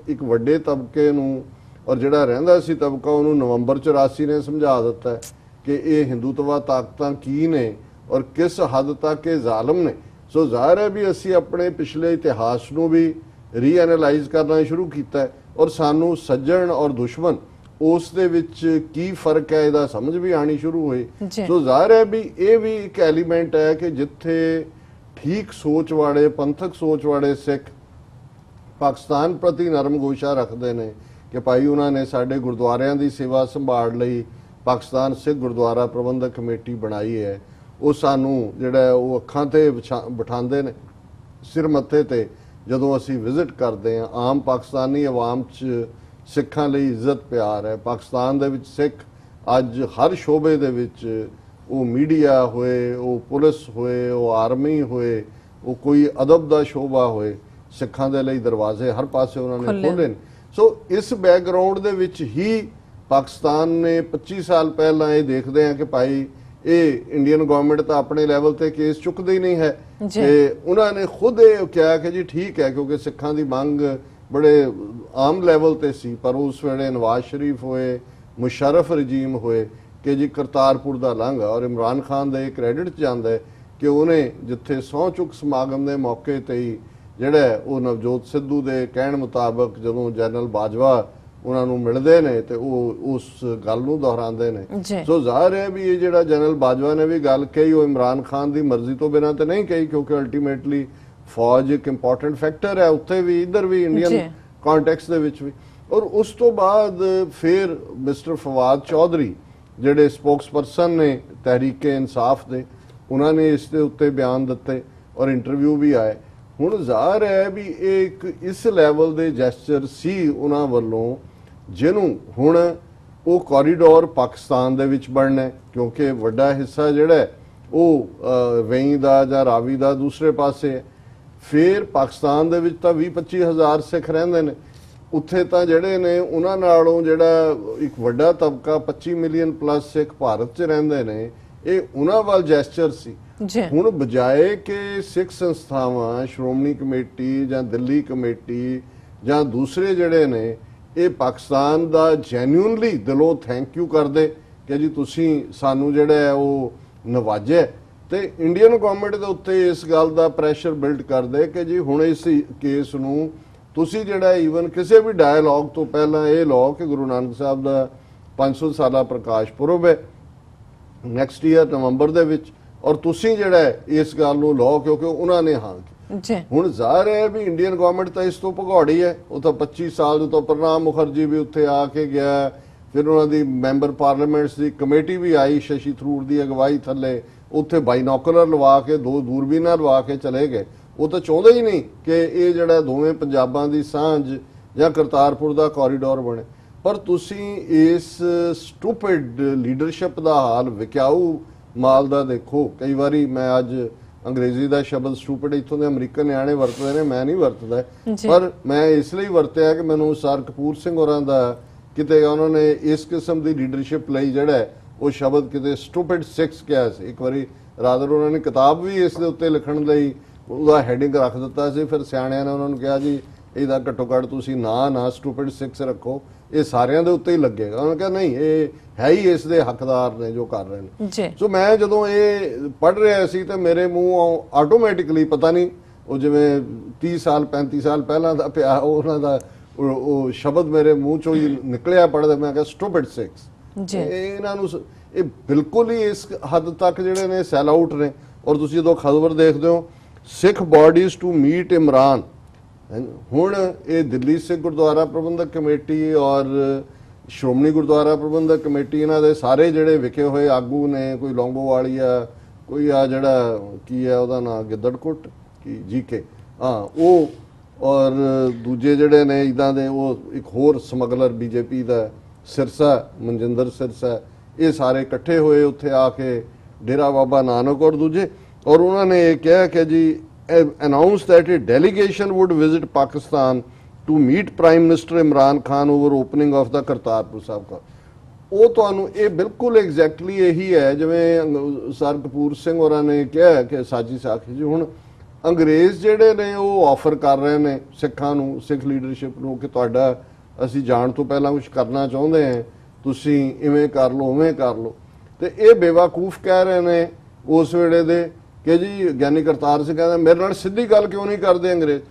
ਇੱਕ ਵੱਡੇ ਤਬਕੇ ਨੂੰ ਔਰ ਜਿਹੜਾ ਰਹਿੰਦਾ ਸੀ ਤਬਕਾ ਉਹਨੂੰ ਨਵੰਬਰ 84 ਨੇ ਸਮਝਾ ਦਿੱਤਾ ਕਿ ਇਹ ਹਿੰਦੂਤਵਾ ਤਾਕਤਾਂ ਕੀ ਨੇ ਔਰ ਕਿਸ ਹੱਦ ਤੱਕ ਇਹ ਜ਼ਾਲਮ ਨੇ। ਸੋ ਜ਼ਾਹਿਰ ਹੈ ਵੀ ਅਸੀਂ ਆਪਣੇ ਪਿਛਲੇ ਇਤਿਹਾਸ ਨੂੰ ਵੀ ਰੀਐਨਾਲਾਈਜ਼ ਕਰਨਾ ਸ਼ੁਰੂ ਕੀਤਾ ਔਰ ਸਾਨੂੰ ਸੱਜਣ ਔਰ ਦੁਸ਼ਮਣ ਉਸ ਦੇ ਵਿੱਚ ਕੀ ਫਰਕ ਹੈ ਇਹਦਾ ਸਮਝ ਵੀ ਆਣੀ ਸ਼ੁਰੂ ਹੋਈ। ਸੋ ਜ਼ਾਹਿਰ ਹੈ ਵੀ ਇਹ ਵੀ ਇੱਕ ਐਲੀਮੈਂਟ ਹੈ ਕਿ ਜਿੱਥੇ ਠੀਕ ਸੋਚ ਵਾਲੇ, ਪੰਥਕ ਸੋਚ ਵਾਲੇ ਸਿੱਖ ਪਾਕਿਸਤਾਨ ਪ੍ਰਤੀ ਨਰਮਗੋਸ਼ਾ ਰੱਖਦੇ ਨੇ ਕਿ ਭਾਈ ਉਹਨਾਂ ਨੇ ਸਾਡੇ ਗੁਰਦੁਆਰਿਆਂ ਦੀ ਸੇਵਾ ਸੰਭਾਲ ਲਈ ਪਾਕਿਸਤਾਨ ਸਿੱਖ ਗੁਰਦੁਆਰਾ ਪ੍ਰਬੰਧਕ ਕਮੇਟੀ ਬਣਾਈ ਹੈ, ਉਹ ਸਾਨੂੰ ਜਿਹੜਾ ਉਹ ਅੱਖਾਂ ਤੇ ਬਿਠਾਉਂਦੇ ਨੇ, ਸਿਰ ਮੱਥੇ ਤੇ ਜਦੋਂ ਅਸੀਂ ਵਿਜ਼ਿਟ ਕਰਦੇ ਹਾਂ। ਆਮ ਪਾਕਿਸਤਾਨੀ ਆਵਾਮ 'ਚ ਸਿੱਖਾਂ ਲਈ ਇੱਜ਼ਤ ਪਿਆਰ ਹੈ। ਪਾਕਿਸਤਾਨ ਦੇ ਵਿੱਚ ਸਿੱਖ ਅੱਜ ਹਰ ਸ਼ੋਬੇ ਦੇ ਵਿੱਚ, ਉਹ ਮੀਡੀਆ ਹੋਏ, ਉਹ ਪੁਲਿਸ ਹੋਏ, ਉਹ ਆਰਮੀ ਹੋਏ, ਉਹ ਕੋਈ ਅਦਬ ਦਾ ਸ਼ੋਬਾ ਹੋਏ, ਸਿੱਖਾਂ ਦੇ ਲਈ ਦਰਵਾਜ਼ੇ ਹਰ ਪਾਸੇ ਉਹਨਾਂ ਨੇ ਖੋਲ੍ਹੇ ਨੇ। ਸੋ ਇਸ ਬੈਕਗਰਾਉਂਡ ਦੇ ਵਿੱਚ ਹੀ ਪਾਕਿਸਤਾਨ ਨੇ 25 ਸਾਲ ਪਹਿਲਾਂ ਇਹ ਦੇਖਦੇ ਆ ਕਿ ਭਾਈ ਇਹ ਇੰਡੀਅਨ ਗਵਰਨਮੈਂਟ ਤਾਂ ਆਪਣੇ ਲੈਵਲ ਤੇ ਕੇਸ ਚੁੱਕਦੀ ਨਹੀਂ ਹੈ ਤੇ ਉਹਨਾਂ ਨੇ ਖੁਦ ਇਹ ਕਿਹਾ ਕਿ ਜੀ ਠੀਕ ਹੈ, ਕਿਉਂਕਿ ਸਿੱਖਾਂ ਦੀ ਮੰਗ ਬੜੇ ਆਮ ਲੈਵਲ ਤੇ ਸੀ। ਪਰ ਉਸ ਵੇਲੇ ਨਵਾਜ਼ ਸ਼ਰੀਫ ਹੋਏ, ਮੁਸ਼ਰਫ ਰਜੀਮ ਹੋਏ ਕਿ ਜੀ ਕਰਤਾਰਪੁਰ ਦਾ ਲਾਂਘਾ, ਔਰ ਇਮਰਾਨ ਖਾਨ ਦਾ ਇਹ ਕ੍ਰੈਡਿਟ ਜਾਂਦਾ ਹੈ ਕਿ ਉਹਨੇ ਜਿੱਥੇ ਸਹੁੰ ਚੁੱਕ ਸਮਾਗਮ ਦੇ ਮੌਕੇ ਤੇ ਹੀ ਜਿਹੜਾ ਉਹ ਨਵਜੋਤ ਸਿੱਧੂ ਦੇ ਕਹਿਣ ਮੁਤਾਬਕ ਜਦੋਂ ਜਨਰਲ ਬਾਜਵਾ ਉਹਨਾਂ ਨੂੰ ਮਿਲਦੇ ਨੇ ਤੇ ਉਹ ਉਸ ਗੱਲ ਨੂੰ ਦੁਹਰਾਉਂਦੇ ਨੇ। ਸੋ ਜ਼ਾਹਿਰ ਹੈ ਵੀ ਇਹ ਜਿਹੜਾ ਜਨਰਲ ਬਾਜਵਾ ਨੇ ਵੀ ਗੱਲ ਕਹੀ ਉਹ ਇਮਰਾਨ ਖਾਨ ਦੀ ਮਰਜ਼ੀ ਤੋਂ ਬਿਨਾਂ ਤੇ ਨਹੀਂ ਕਹੀ, ਕਿਉਂਕਿ ਅਲਟੀਮੇਟਲੀ ਫੌਜ ਇੱਕ ਇੰਪੋਰਟੈਂਟ ਫੈਕਟਰ ਹੈ ਉੱਥੇ ਵੀ, ਇੱਧਰ ਵੀ, ਇੰਡੀਅਨ ਕੰਟੈਕਸਟ ਦੇ ਵਿੱਚ ਵੀ। ਔਰ ਉਸ ਤੋਂ ਬਾਅਦ ਫਿਰ ਮਿਸਟਰ ਫਵਾਦ ਚੌਧਰੀ ਜਿਹੜੇ ਸਪੋਕਸਪਰਸਨ ਨੇ ਤਹਿਰੀਕੇ ਇਨਸਾਫ ਦੇ, ਉਹਨਾਂ ਨੇ ਇਸ ਦੇ ਉੱਤੇ ਬਿਆਨ ਦਿੱਤੇ ਔਰ ਇੰਟਰਵਿਊ ਵੀ ਆਏ। ਹੁਣ ਜ਼ਾਹਰ ਹੈ ਵੀ ਇਹ ਇੱਕ ਇਸ ਲੈਵਲ ਦੇ ਜੈਸਚਰ ਸੀ ਉਹਨਾਂ ਵੱਲੋਂ ਜਿਹਨੂੰ ਹੁਣ ਉਹ ਕੋਰੀਡੋਰ ਪਾਕਿਸਤਾਨ ਦੇ ਵਿੱਚ ਬਣਨਾ, ਕਿਉਂਕਿ ਵੱਡਾ ਹਿੱਸਾ ਜਿਹੜਾ ਉਹ ਵੇਈ ਦਾ ਜਾਂ ਰਾਵੀ ਦਾ ਦੂਸਰੇ ਪਾਸੇ ਹੈ। ਫਿਰ ਪਾਕਿਸਤਾਨ ਦੇ ਵਿੱਚ ਤਾਂ 20-25 ਹਜ਼ਾਰ ਸਿੱਖ ਰਹਿੰਦੇ ਨੇ, ਉੱਥੇ ਤਾਂ ਜਿਹੜੇ ਨੇ ਉਹਨਾਂ ਨਾਲੋਂ ਜਿਹੜਾ ਇੱਕ ਵੱਡਾ ਤਬਕਾ 25 ਮਿਲੀਅਨ ਪਲੱਸ ਸਿੱਖ ਭਾਰਤ 'ਚ ਰਹਿੰਦੇ ਨੇ, ਇਹ ਉਹਨਾਂ ਵੱਲ ਜੈਸਚਰ ਸੀ। ਹੁਣ ਬਜਾਏ ਕਿ ਸਿੱਖ ਸੰਸਥਾਵਾਂ, ਸ਼੍ਰੋਮਣੀ ਕਮੇਟੀ ਜਾਂ ਦਿੱਲੀ ਕਮੇਟੀ ਜਾਂ ਦੂਸਰੇ ਜਿਹੜੇ ਨੇ ਇਹ ਪਾਕਿਸਤਾਨ ਦਾ ਜੈਨੂਇਨਲੀ ਦਿਲੋਂ ਥੈਂਕ ਯੂ ਕਰਦੇ ਕਿ ਜੀ ਤੁਸੀਂ ਸਾਨੂੰ ਜਿਹੜਾ ਹੈ ਉਹ ਨਵਾਜਿਆ, ਤੇ ਇੰਡੀਅਨ ਗਵਰਨਮੈਂਟ ਦੇ ਉੱਤੇ ਇਸ ਗੱਲ ਦਾ ਪ੍ਰੈਸ਼ਰ ਬਿਲਡ ਕਰਦੇ ਕਿ ਜੀ ਹੁਣ ਇਸ ਕੇਸ ਨੂੰ ਤੁਸੀਂ ਜਿਹੜਾ ਈਵਨ ਕਿਸੇ ਵੀ ਡਾਇਲੌਗ ਤੋਂ ਪਹਿਲਾਂ ਇਹ ਲਾਓ ਕਿ ਗੁਰੂ ਨਾਨਕ ਸਾਹਿਬ ਦਾ 500 ਸਾਲਾ ਪ੍ਰਕਾਸ਼ ਪੁਰਬ ਹੈ ਨੈਕਸਟ ਈਅਰ ਨਵੰਬਰ ਦੇ ਵਿੱਚ, ਔਰ ਤੁਸੀਂ ਜਿਹੜਾ ਇਸ ਗੱਲ ਨੂੰ ਲਾਓ ਕਿਉਂਕਿ ਉਹਨਾਂ ਨੇ ਹਾਂ ਜੀ। ਹੁਣ ਜ਼ਾਹਿਰ ਹੈ ਵੀ ਇੰਡੀਅਨ ਗਵਰਨਮੈਂਟ ਤਾਂ ਇਸ ਤੋਂ ਭਗੌੜੀ ਹੈ, ਉਹ ਤਾਂ 25 ਸਾਲ ਤੋਂ ਪ੍ਰਣਾਬ ਮੁਖਰਜੀ ਵੀ ਉੱਥੇ ਆ ਕੇ ਗਿਆ, ਫਿਰ ਉਹਨਾਂ ਦੀ ਮੈਂਬਰ ਪਾਰਲੀਮੈਂਟਸ ਦੀ ਕਮੇਟੀ ਵੀ ਆਈ ਸ਼ਸ਼ੀ ਥਰੂਰ ਦੀ ਅਗਵਾਈ ਥੱਲੇ, ਉੱਥੇ ਬਾਈਨੋਕੂਲਰ ਲਵਾ ਕੇ 2 ਦੂਰਬੀਨਾਂ ਲਵਾ ਕੇ ਚਲੇ ਗਏ। ਉਹ ਤਾਂ ਚਾਹੁੰਦੇ ਹੀ ਨਹੀਂ ਕਿ ਇਹ ਜਿਹੜਾ ਦੋਵੇਂ ਪੰਜਾਬਾਂ ਦੀ ਸਾਂਝ ਜਾਂ ਕਰਤਾਰਪੁਰ ਦਾ ਕੋਰੀਡੋਰ ਬਣੇ। ਪਰ ਤੁਸੀਂ ਇਸ ਸਟੂਪਿਡ ਲੀਡਰਸ਼ਿਪ ਦਾ ਹਾਲ, ਵਿਕਾਊ ਮਾਲ ਦਾ ਦੇਖੋ। ਕਈ ਵਾਰੀ ਮੈਂ ਅੱਜ ਅੰਗਰੇਜ਼ੀ ਦਾ ਸ਼ਬਦ ਸਟੂਪਿਡ ਇੱਥੋਂ ਦੇ ਅਮਰੀਕਨ ਨਿਆਣੇ ਵਰਤਦੇ ਨੇ, ਮੈਂ ਨਹੀਂ ਵਰਤਦਾ, ਪਰ ਮੈਂ ਇਸ ਲਈ ਵਰਤਿਆ ਕਿ ਮੈਨੂੰ ਸਰ ਕਪੂਰ ਸਿੰਘ ਹੋਰਾਂ ਦਾ ਕਿਤੇ ਉਹਨਾਂ ਨੇ ਇਸ ਕਿਸਮ ਦੀ ਲੀਡਰਸ਼ਿਪ ਲਈ ਜਿਹੜਾ ਉਹ ਸ਼ਬਦ ਕਿਤੇ ਸਟੂਪਿਡ 6 ਕਿਹਾ ਸੀ ਇੱਕ ਵਾਰੀ। ਰਾਦਰ ਉਹਨਾਂ ਨੇ ਕਿਤਾਬ ਵੀ ਇਸ ਦੇ ਉੱਤੇ ਲਿਖਣ ਲਈ ਉਹਦਾ ਹੈਡਿੰਗ ਰੱਖ ਦਿੱਤਾ ਸੀ। ਫਿਰ ਸਿਆਣਿਆਂ ਨੇ ਉਹਨਾਂ ਨੂੰ ਕਿਹਾ ਜੀ ਇਹਦਾ ਘੱਟੋ ਘੱਟ ਤੁਸੀਂ ਨਾ ਸਟੂਪਿਡ 6 ਰੱਖੋ, ਇਹ ਸਾਰਿਆਂ ਦੇ ਉੱਤੇ ਹੀ ਲੱਗੇਗਾ। ਉਹਨਾਂ ਨੇ ਕਿਹਾ ਨਹੀਂ, ਇਹ ਹੈ ਹੀ ਇਸ ਦੇ ਹੱਕਦਾਰ ਨੇ ਜੋ ਕਰ ਰਹੇ ਨੇ। ਸੋ ਮੈਂ ਜਦੋਂ ਇਹ ਪੜ੍ਹ ਰਿਹਾ ਸੀ ਤੇ ਮੇਰੇ ਮੂੰਹ ਆਟੋਮੈਟਿਕਲੀ ਪਤਾ ਨਹੀਂ ਉਹ ਜਿਵੇਂ 30 ਸਾਲ 35 ਸਾਲ ਪਹਿਲਾਂ ਦਾ ਪਿਆ ਉਹਨਾਂ ਦਾ ਉਹ ਸ਼ਬਦ ਮੇਰੇ ਮੂੰਹ ਚੋਂ ਹੀ ਨਿਕਲਿਆ ਪੜ੍ਹਦੇ। ਮੈਂ ਕਿਹਾ ਸਟੂਪਿਡ 6। ਇਹਨਾਂ ਨੂੰ ਇਹ ਬਿਲਕੁਲ ਹੀ ਇਸ ਹੱਦ ਤੱਕ ਜਿਹੜੇ ਨੇ ਸੈਲ ਆਊਟ ਨੇ। ਔਰ ਤੁਸੀਂ ਜਦੋਂ ਖਬਰ ਦੇਖਦੇ ਹੋ ਸਿੱਖ ਬਾਡੀਜ਼ ਟੂ ਮੀਟ ਇਮਰਾਨ, ਹੁਣ ਇਹ ਦਿੱਲੀ ਸਿੱਖ ਗੁਰਦੁਆਰਾ ਪ੍ਰਬੰਧਕ ਕਮੇਟੀ ਔਰ ਸ਼੍ਰੋਮਣੀ ਗੁਰਦੁਆਰਾ ਪ੍ਰਬੰਧਕ ਕਮੇਟੀ ਇਹਨਾਂ ਦੇ ਸਾਰੇ ਜਿਹੜੇ ਵਿਕੇ ਹੋਏ ਆਗੂ ਨੇ, ਕੋਈ ਲੌਂਗੋਵਾਲੀਆ, ਕੋਈ ਆ ਜਿਹੜਾ ਕੀ ਹੈ ਉਹਦਾ ਨਾਂ ਗਿੱਦੜਕੁੱਟ ਕੀ ਜੀਕੇ, ਹਾਂ ਉਹ, ਔਰ ਦੂਜੇ ਜਿਹੜੇ ਨੇ ਇੱਦਾਂ ਦੇ ਉਹ ਇੱਕ ਹੋਰ ਸਮਗਲਰ ਬੀਜੇਪੀ ਦਾ ਸਿਰਸਾ, ਮਨਜਿੰਦਰ ਸਿਰਸਾ, ਇਹ ਸਾਰੇ ਇਕੱਠੇ ਹੋਏ ਉੱਥੇ ਆ ਕੇ ਡੇਰਾ ਬਾਬਾ ਨਾਨਕ ਔਰ ਦੂਜੇ। ਔਰ ਉਹਨਾਂ ਨੇ ਇਹ ਕਿਹਾ ਕਿ ਜੀ announced that a delegation would visit Pakistan to meet Prime Minister Imran Khan over opening of the Kartarpur Sahib। ਉਹ ਤੁਹਾਨੂੰ ਇਹ ਬਿਲਕੁਲ ਐਗਜ਼ੈਕਟਲੀ ਇਹੀ ਹੈ ਜਿਵੇਂ ਸਰ ਕਪੂਰ ਸਿੰਘ ਹੋਰਾਂ ਨੇ ਕਿਹਾ ਕਿ ਸਾਜੀ ਸਾਖੀ ਜੀ ਹੁਣ ਅੰਗਰੇਜ਼ ਜਿਹੜੇ ਨੇ ਉਹ ਆਫਰ ਕਰ ਰਹੇ ਨੇ ਸਿੱਖਾਂ ਨੂੰ, ਸਿੱਖ ਲੀਡਰਸ਼ਿਪ ਨੂੰ ਕਿ ਤੁਹਾਡਾ ਅਸੀਂ ਜਾਣ ਤੋਂ ਪਹਿਲਾਂ ਕੁਝ ਕਰਨਾ ਚਾਹੁੰਦੇ ਹਾਂ, ਤੁਸੀਂ ਇਵੇਂ ਕਰ ਲਓ ਉਵੇਂ ਕਰ ਲਓ। ਤੇ ਇਹ ਬੇਵਕੂਫ ਕਹਿ ਰਹੇ ਨੇ ਉਸ ਵੇਲੇ ਦੇ ਕਿ ਜੀ ਗਿਆਨੀ ਕਰਤਾਰ ਸਿੰਘ ਕਹਿੰਦਾ ਮੇਰੇ ਨਾਲ ਸਿੱਧੀ ਗੱਲ ਕਿਉਂ ਨਹੀਂ ਕਰਦੇ ਅੰਗਰੇਜ਼,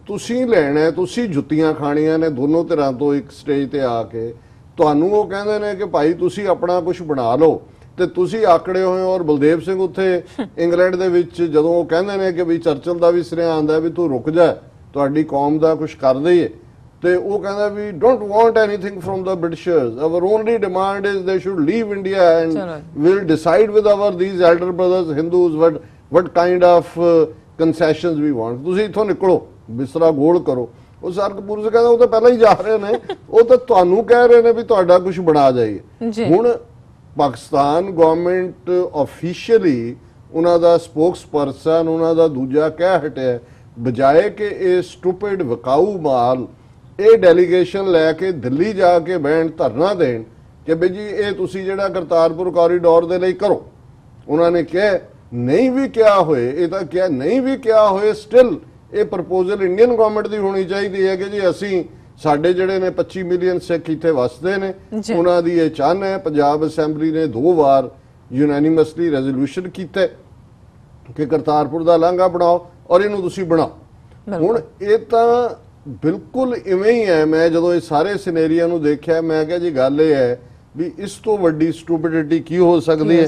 ਤੁਸੀਂ ਲੈਣਾ, ਤੁਸੀਂ ਜੁੱਤੀਆਂ ਖਾਣੀਆਂ ਨੇ ਦੋਨੋਂ ਧਿਰਾਂ ਤੋਂ ਇੱਕ ਸਟੇਜ ਤੇ ਆ ਕੇ। ਤੁਹਾਨੂੰ ਉਹ ਕਹਿੰਦੇ ਨੇ ਕਿ ਭਾਈ ਤੁਸੀਂ ਆਪਣਾ ਕੁਝ ਬਣਾ ਲਓ ਤੇ ਤੁਸੀਂ ਆਕੜੇ ਹੋਏ। ਔਰ ਬਲਦੇਵ ਸਿੰਘ ਉੱਥੇ ਇੰਗਲੈਂਡ ਦੇ ਵਿੱਚ ਜਦੋਂ ਉਹ ਕਹਿੰਦੇ ਨੇ ਕਿ ਵੀ ਚਰਚਲ ਦਾ ਵੀ ਸਿਰਿਆ ਆਂਦਾ ਵੀ ਤੂੰ ਰੁਕ ਜਾ, ਤੁਹਾਡੀ ਕੌਮ ਦਾ ਕੁਝ ਕਰ ਦਈਏ, ਤੇ ਉਹ ਕਹਿੰਦਾ ਵੀ don't want anything from the Britishers, our only demand is they should leave India and will decide with our these elder brothers Hindus what kind of concessions we want। ਤੁਸੀਂ ਇੱਥੋਂ ਨਿਕਲੋ, ਬਿਸਤਰਾ ਗੋਲ ਕਰੋ। ਉਹ ਸਰ ਕਪੂਰ ਸਿੰਘ ਕਹਿੰਦਾ ਉਹ ਤਾਂ ਪਹਿਲਾਂ ਹੀ ਜਾ ਰਹੇ ਨੇ, ਉਹ ਤਾਂ ਤੁਹਾਨੂੰ ਕਹਿ ਰਹੇ ਨੇ ਵੀ ਤੁਹਾਡਾ ਕੁਝ ਬਣਾ ਜਾਈਏ। ਹੁਣ ਪਾਕਿਸਤਾਨ ਗਵਰਨਮੈਂਟ ਆਫੀਸ਼ੀਅਲੀ ਉਹਨਾਂ ਦਾ ਸਪੋਕਸ ਪਰਸਨ ਉਹਨਾਂ ਦਾ ਦੂਜਾ ਕਹਿ ਹਟਿਆ, ਬਜਾਏ ਕਿ ਇਹ ਸਟੂਪਿਡ ਵਿਕਾਊ ਮਾਲ ਇਹ ਡੈਲੀਗੇਸ਼ਨ ਲੈ ਕੇ ਦਿੱਲੀ ਜਾ ਕੇ ਬੈਠ ਧਰਨਾ ਦੇਣ ਕਿ ਬਈ ਜੀ ਇਹ ਤੁਸੀਂ ਜਿਹੜਾ ਕਰਤਾਰਪੁਰ ਕੋਰੀਡੋਰ ਦੇ ਲਈ ਕਰੋ। ਉਹਨਾਂ ਨੇ ਕਿਹਾ ਨਹੀਂ ਵੀ ਕਿਹਾ ਹੋਏ, ਇਹ ਤਾਂ ਕਿਹਾ ਨਹੀਂ ਵੀ ਕਿਹਾ ਹੋਏ, ਸਟਿਲ ਇਹ ਪ੍ਰਪੋਜ਼ਲ ਇੰਡੀਅਨ ਗਵਰਨਮੈਂਟ ਦੀ ਹੋਣੀ ਚਾਹੀਦੀ ਹੈ ਕਿ ਜੀ ਅਸੀਂ ਸਾਡੇ ਜਿਹੜੇ ਨੇ 25 ਮਿਲੀਅਨ ਸਿੱਖ ਇੱਥੇ ਵਸਦੇ ਨੇ, ਉਹਨਾਂ ਦੀ ਇਹ ਚਾਹਨ ਹੈ। ਪੰਜਾਬ ਅਸੈਂਬਲੀ ਨੇ 2 ਵਾਰ ਯੂਨੈਨਿਮਸਲੀ ਰੈਜ਼ੋਲੂਸ਼ਨ ਕੀਤਾ ਕਿ ਕਰਤਾਰਪੁਰ ਦਾ ਲਾਂਘਾ ਬਣਾਓ ਔਰ ਇਹਨੂੰ ਤੁਸੀਂ ਬਣਾਓ। ਹੁਣ ਇਹ ਤਾਂ ਬਿਲਕੁਲ ਇਵੇਂ ਹੀ ਹੈ। ਮੈਂ ਜਦੋਂ ਇਹ ਸਾਰੇ ਸਿਨੇਰੀਆ ਨੂੰ ਦੇਖਿਆ ਮੈਂ ਕਿਹਾ ਜੀ ਗੱਲ ਇਹ ਹੈ ਵੀ ਇਸ ਤੋਂ ਵੱਡੀ ਸਟੂਪਿਡਿਟੀ ਕੀ ਹੋ ਸਕਦੀ ਹੈ।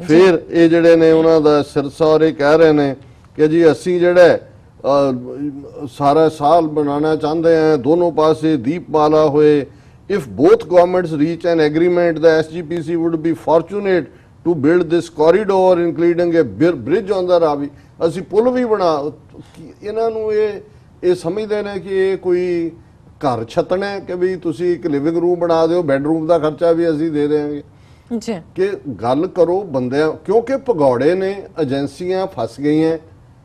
ਫਿਰ ਇਹ ਜਿਹੜੇ ਨੇ ਉਹਨਾਂ ਦਾ ਸਿਰਸਾ ਔਰ ਇਹ ਕਹਿ ਰਹੇ ਨੇ ਕਿ ਜੀ ਅਸੀਂ ਜਿਹੜਾ ਸਾਰਾ ਸਾਲ ਬਣਾਉਣਾ ਚਾਹੁੰਦੇ ਹਾਂ, ਦੋਨੋਂ ਪਾਸੇ ਦੀਪਮਾਲਾ ਹੋਏ। If both governments reach an agreement the SGPC would be fortunate to build this corridor including a bridge on the Ravi. ਅਸੀਂ ਪੁਲ ਵੀ ਬਣਾ, ਇਹਨਾਂ ਨੂੰ ਇਹ ਸਮਝਦੇ ਨੇ ਕਿ ਇਹ ਕੋਈ ਘਰ ਛੱਤਣਾ ਕਿ ਵੀ ਤੁਸੀਂ ਇੱਕ ਲਿਵਿੰਗ ਰੂਮ ਬਣਾ ਦਿਓ, ਬੈਡਰੂਮ ਦਾ ਖਰਚਾ ਵੀ ਅਸੀਂ ਦੇ ਦੇਵਾਂਗੇ ਜੀ। ਕਿ ਗੱਲ ਕਰੋ ਬੰਦਿਆਂ, ਕਿਉਂਕਿ ਭਗੌੜੇ ਨੇ, ਏਜੰਸੀਆਂ ਫਸ ਗਈਆਂ,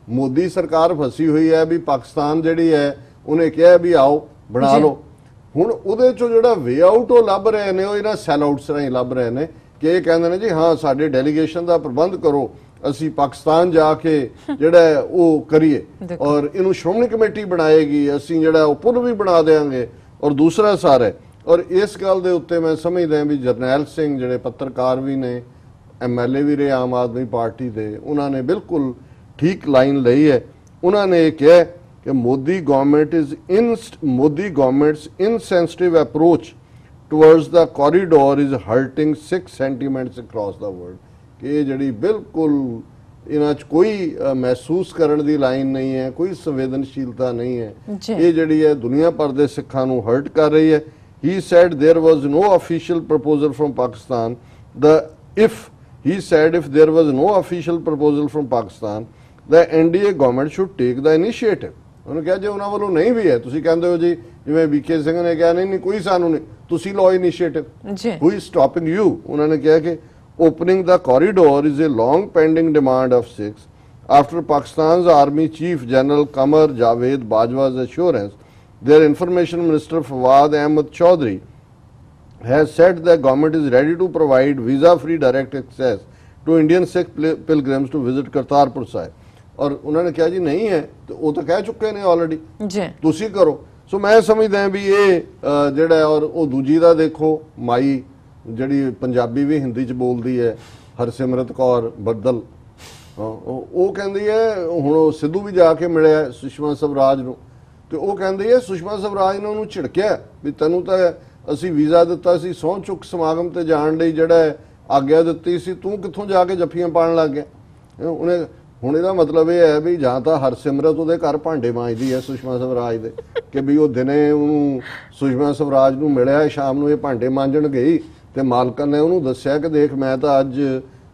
ਮੋਦੀ ਸਰਕਾਰ ਫਸੀ ਹੋਈ ਹੈ ਵੀ ਪਾਕਿਸਤਾਨ ਜਿਹੜੀ ਹੈ ਉਹਨੇ ਕਿਹਾ ਵੀ ਆਓ ਬਣਾ ਲਓ। ਹੁਣ ਉਹਦੇ ਚੋਂ ਜਿਹੜਾ ਵੇ ਆਊਟ ਉਹ ਲੱਭ ਰਹੇ ਨੇ, ਉਹ ਇਹਨਾਂ ਸੈਲ ਆਊਟਸ ਰਾਹੀਂ ਲੱਭ ਰਹੇ ਨੇ ਕਿ ਇਹ ਕਹਿੰਦੇ ਨੇ ਜੀ ਹਾਂ ਸਾਡੇ ਡੈਲੀਗੇਸ਼ਨ ਦਾ ਪ੍ਰਬੰਧ ਕਰੋ, ਅਸੀਂ ਪਾਕਿਸਤਾਨ ਜਾ ਕੇ ਜਿਹੜਾ ਉਹ ਕਰੀਏ ਔਰ ਇਹਨੂੰ ਸ਼੍ਰੋਮਣੀ ਕਮੇਟੀ ਬਣਾਏਗੀ, ਅਸੀਂ ਜਿਹੜਾ ਉਹ ਪੁਲ ਵੀ ਬਣਾ ਦੇਵਾਂਗੇ ਔਰ ਦੂਸਰਾ ਸਾਰਾ। ਔਰ ਇਸ ਗੱਲ ਦੇ ਉੱਤੇ ਮੈਂ ਸਮਝਦਾ ਵੀ ਜਰਨੈਲ ਸਿੰਘ ਜਿਹੜੇ ਪੱਤਰਕਾਰ ਵੀ ਨੇ, ਐਮਐਲਏ ਵੀ ਰਹੇ ਆਮ ਆਦਮੀ ਪਾਰਟੀ ਦੇ, ਉਹਨਾਂ ਨੇ ਬਿਲਕੁਲ ਠੀਕ ਲਾਈਨ ਲਈ ਹੈ। ਉਹਨਾਂ ਨੇ ਇਹ ਕਿਹਾ ਕਿ Modi government's insensitive approach towards the corridor is hurting Sikh sentiments across the world. ਕਿ ਇਹ ਜਿਹੜੀ ਬਿਲਕੁਲ ਇਹਨਾਂ 'ਚ ਕੋਈ ਮਹਿਸੂਸ ਕਰਨ ਦੀ ਲਾਈਨ ਨਹੀਂ ਹੈ, ਕੋਈ ਸੰਵੇਦਨਸ਼ੀਲਤਾ ਨਹੀਂ ਹੈ, ਇਹ ਜਿਹੜੀ ਹੈ ਦੁਨੀਆ ਭਰ ਦੇ ਸਿੱਖਾਂ ਨੂੰ ਹਰਟ ਕਰ ਰਹੀ ਹੈ। He said there was no official proposal from Pakistan. If there was no official proposal from Pakistan, the NDA government should take the initiative. ਉਹਨੂੰ ਕਿਹਾ ਜੇ ਉਹਨਾਂ ਵੱਲੋਂ ਨਹੀਂ ਵੀ ਹੈ, ਤੁਸੀਂ ਕਹਿੰਦੇ ਹੋ ਜੀ ਜਿਵੇਂ ਵੀਕੇ ਸਿੰਘ ਨੇ ਕਿਹਾ ਨਹੀਂ ਕੋਈ ਸਾਨੂੰ ਨਹੀਂ, ਤੁਸੀਂ ਲਓ initiative, who is stopping you? ਉਹਨਾਂ ਨੇ ਕਿਹਾ ਕਿ opening the corridor is a long pending demand of Sikhs after Pakistan's Army Chief General Qamar Javed Bajwa's assurance. Their Information Minister Fawad Ahmed Chaudhry has said that government is ready to provide visa-free direct access to Indian Sikh pilgrims to visit Kartarpur Sahib. और उन्होंने कहा जी नहीं है, तो वो तो कह चुके ने ऑलरेडी, तुसी करो। सो मैं समझदा भी ये ਜਿਹੜਾ और ਉਹ ਦੂਜੀ ਦਾ ਦੇਖੋ ਮਾਈ ਜਿਹੜੀ ਪੰਜਾਬੀ ਵੀ ਹਿੰਦੀ ਚ ਬੋਲਦੀ ਹੈ, ਹਰਸਿਮਰਤ ਕੌਰ ਬੱਦਲ, ਉਹ ਕਹਿੰਦੀ ਹੈ ਹੁਣ ਉਹ ਸਿੱਧੂ ਵੀ ਜਾ ਕੇ ਮਿਲਿਆ ਸੁਸ਼ਮਾ ਸਵਰਾਜ ਨੂੰ, ਤੇ ਉਹ ਕਹਿੰਦੀ ਹੈ ਸੁਸ਼ਮਾ ਸਵਰਾਜ ਨੇ ਉਹਨੂੰ ਝਿੜਕਿਆ ਵੀ ਤੈਨੂੰ ਤਾਂ ਅਸੀਂ ਵੀਜ਼ਾ ਦਿੱਤਾ ਸੀ ਸਹੁੰ ਚੁੱਕ ਸਮਾਗਮ ਤੇ ਜਾਣ ਲਈ, ਜਿਹੜਾ ਆਗਿਆ ਦਿੱਤੀ ਸੀ, ਤੂੰ ਕਿੱਥੋਂ ਜਾ ਕੇ ਜੱਫੀਆਂ ਪਾਉਣ ਲੱਗ ਗਿਆ। ਉਹਨੇ ਹੁਣ ਇਹਦਾ ਮਤਲਬ ਇਹ ਹੈ ਵੀ ਜਾਂ ਤਾਂ ਹਰਸਿਮਰਤ ਉਹਦੇ ਘਰ ਭਾਂਡੇ ਮਾਂਜਦੀ ਹੈ ਸੁਸ਼ਮਾ ਸਵਰਾਜ ਦੇ, ਕਿ ਵੀ ਉਹ ਦਿਨੇ ਉਹਨੂੰ ਸੁਸ਼ਮਾ ਸਵਰਾਜ ਨੂੰ ਮਿਲਿਆ, ਸ਼ਾਮ ਨੂੰ ਇਹ ਭਾਂਡੇ ਮਾਂਜਣ ਗਈ ਤੇ ਮਾਲਕਨ ਨੇ ਉਹਨੂੰ ਦੱਸਿਆ ਕਿ ਦੇਖ ਮੈਂ ਤਾਂ ਅੱਜ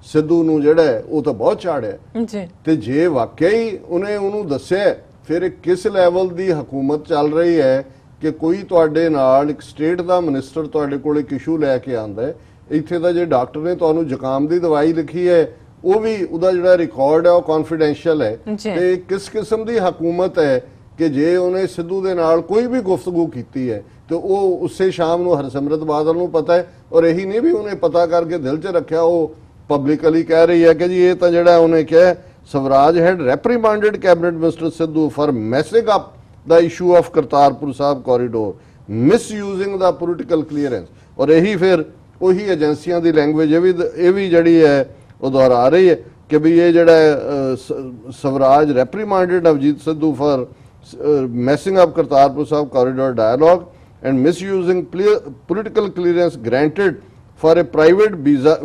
ਸਿੱਧੂ ਨੂੰ ਜਿਹੜਾ ਉਹ ਤਾਂ ਬਹੁਤ ਚਾੜਿਆ ਜੀ, ਤੇ ਜੇ ਵਾਕਿਆ ਹੀ ਉਹਨੇ ਉਹਨੂੰ ਦੱਸਿਆ, ਫਿਰ ਕਿਸ ਲੈਵਲ ਦੀ ਹਕੂਮਤ ਚੱਲ ਰਹੀ ਹੈ ਕਿ ਕੋਈ ਤੁਹਾਡੇ ਨਾਲ ਇੱਕ ਸਟੇਟ ਦਾ ਮਿਨਿਸਟਰ ਤੁਹਾਡੇ ਕੋਲ ਇੱਕ ਇਸ਼ੂ ਲੈ ਕੇ ਆਂਦਾ ਹੈ। ਇੱਥੇ ਦਾ ਜੇ ਡਾਕਟਰ ਨੇ ਤੁਹਾਨੂੰ ਜ਼ੁਕਾਮ ਦੀ ਦਵਾਈ ਲਿਖੀ ਹੈ, ਉਹ ਵੀ ਉਹਦਾ ਜਿਹੜਾ ਰਿਕਾਰਡ ਹੈ ਉਹ ਕੌਨਫੀਡੈਂਸ਼ੀਅਲ ਹੈ, ਤੇ ਕਿਸ ਕਿਸਮ ਦੀ ਹਕੂਮਤ ਹੈ ਕਿ ਜੇ ਉਹਨੇ ਸਿੱਧੂ ਦੇ ਨਾਲ ਕੋਈ ਵੀ ਗੁਫ਼ਤਗੂ ਕੀਤੀ ਹੈ ਤੇ ਉਹ ਉਸੇ ਸ਼ਾਮ ਨੂੰ ਹਰਸਿਮਰਤ ਬਾਦਲ ਨੂੰ ਪਤਾ ਹੈ, ਔਰ ਇਹੀ ਨਹੀਂ ਵੀ ਉਹਨੇ ਪਤਾ ਕਰਕੇ ਦਿਲ 'ਚ ਰੱਖਿਆ, ਉਹ ਪਬਲਿਕਲੀ ਕਹਿ ਰਹੀ ਹੈ ਕਿ ਜੀ ਇਹ ਤਾਂ ਜਿਹੜਾ ਉਹਨੇ ਕਿਹਾ Swaraj had reprimanded cabinet minister Sidhu for messing up the issue of Kartarpur Sahib corridor, misusing the political clearance। और यही फिर वही एजेंसियां दी लैंग्वेज ये भी जड़ी है वो दोहरा रही है कि भी ये जड़ा Swaraj reprimanded Navjit Sidhu for messing up Kartarpur Sahib corridor dialogue and misusing political clearance granted for a private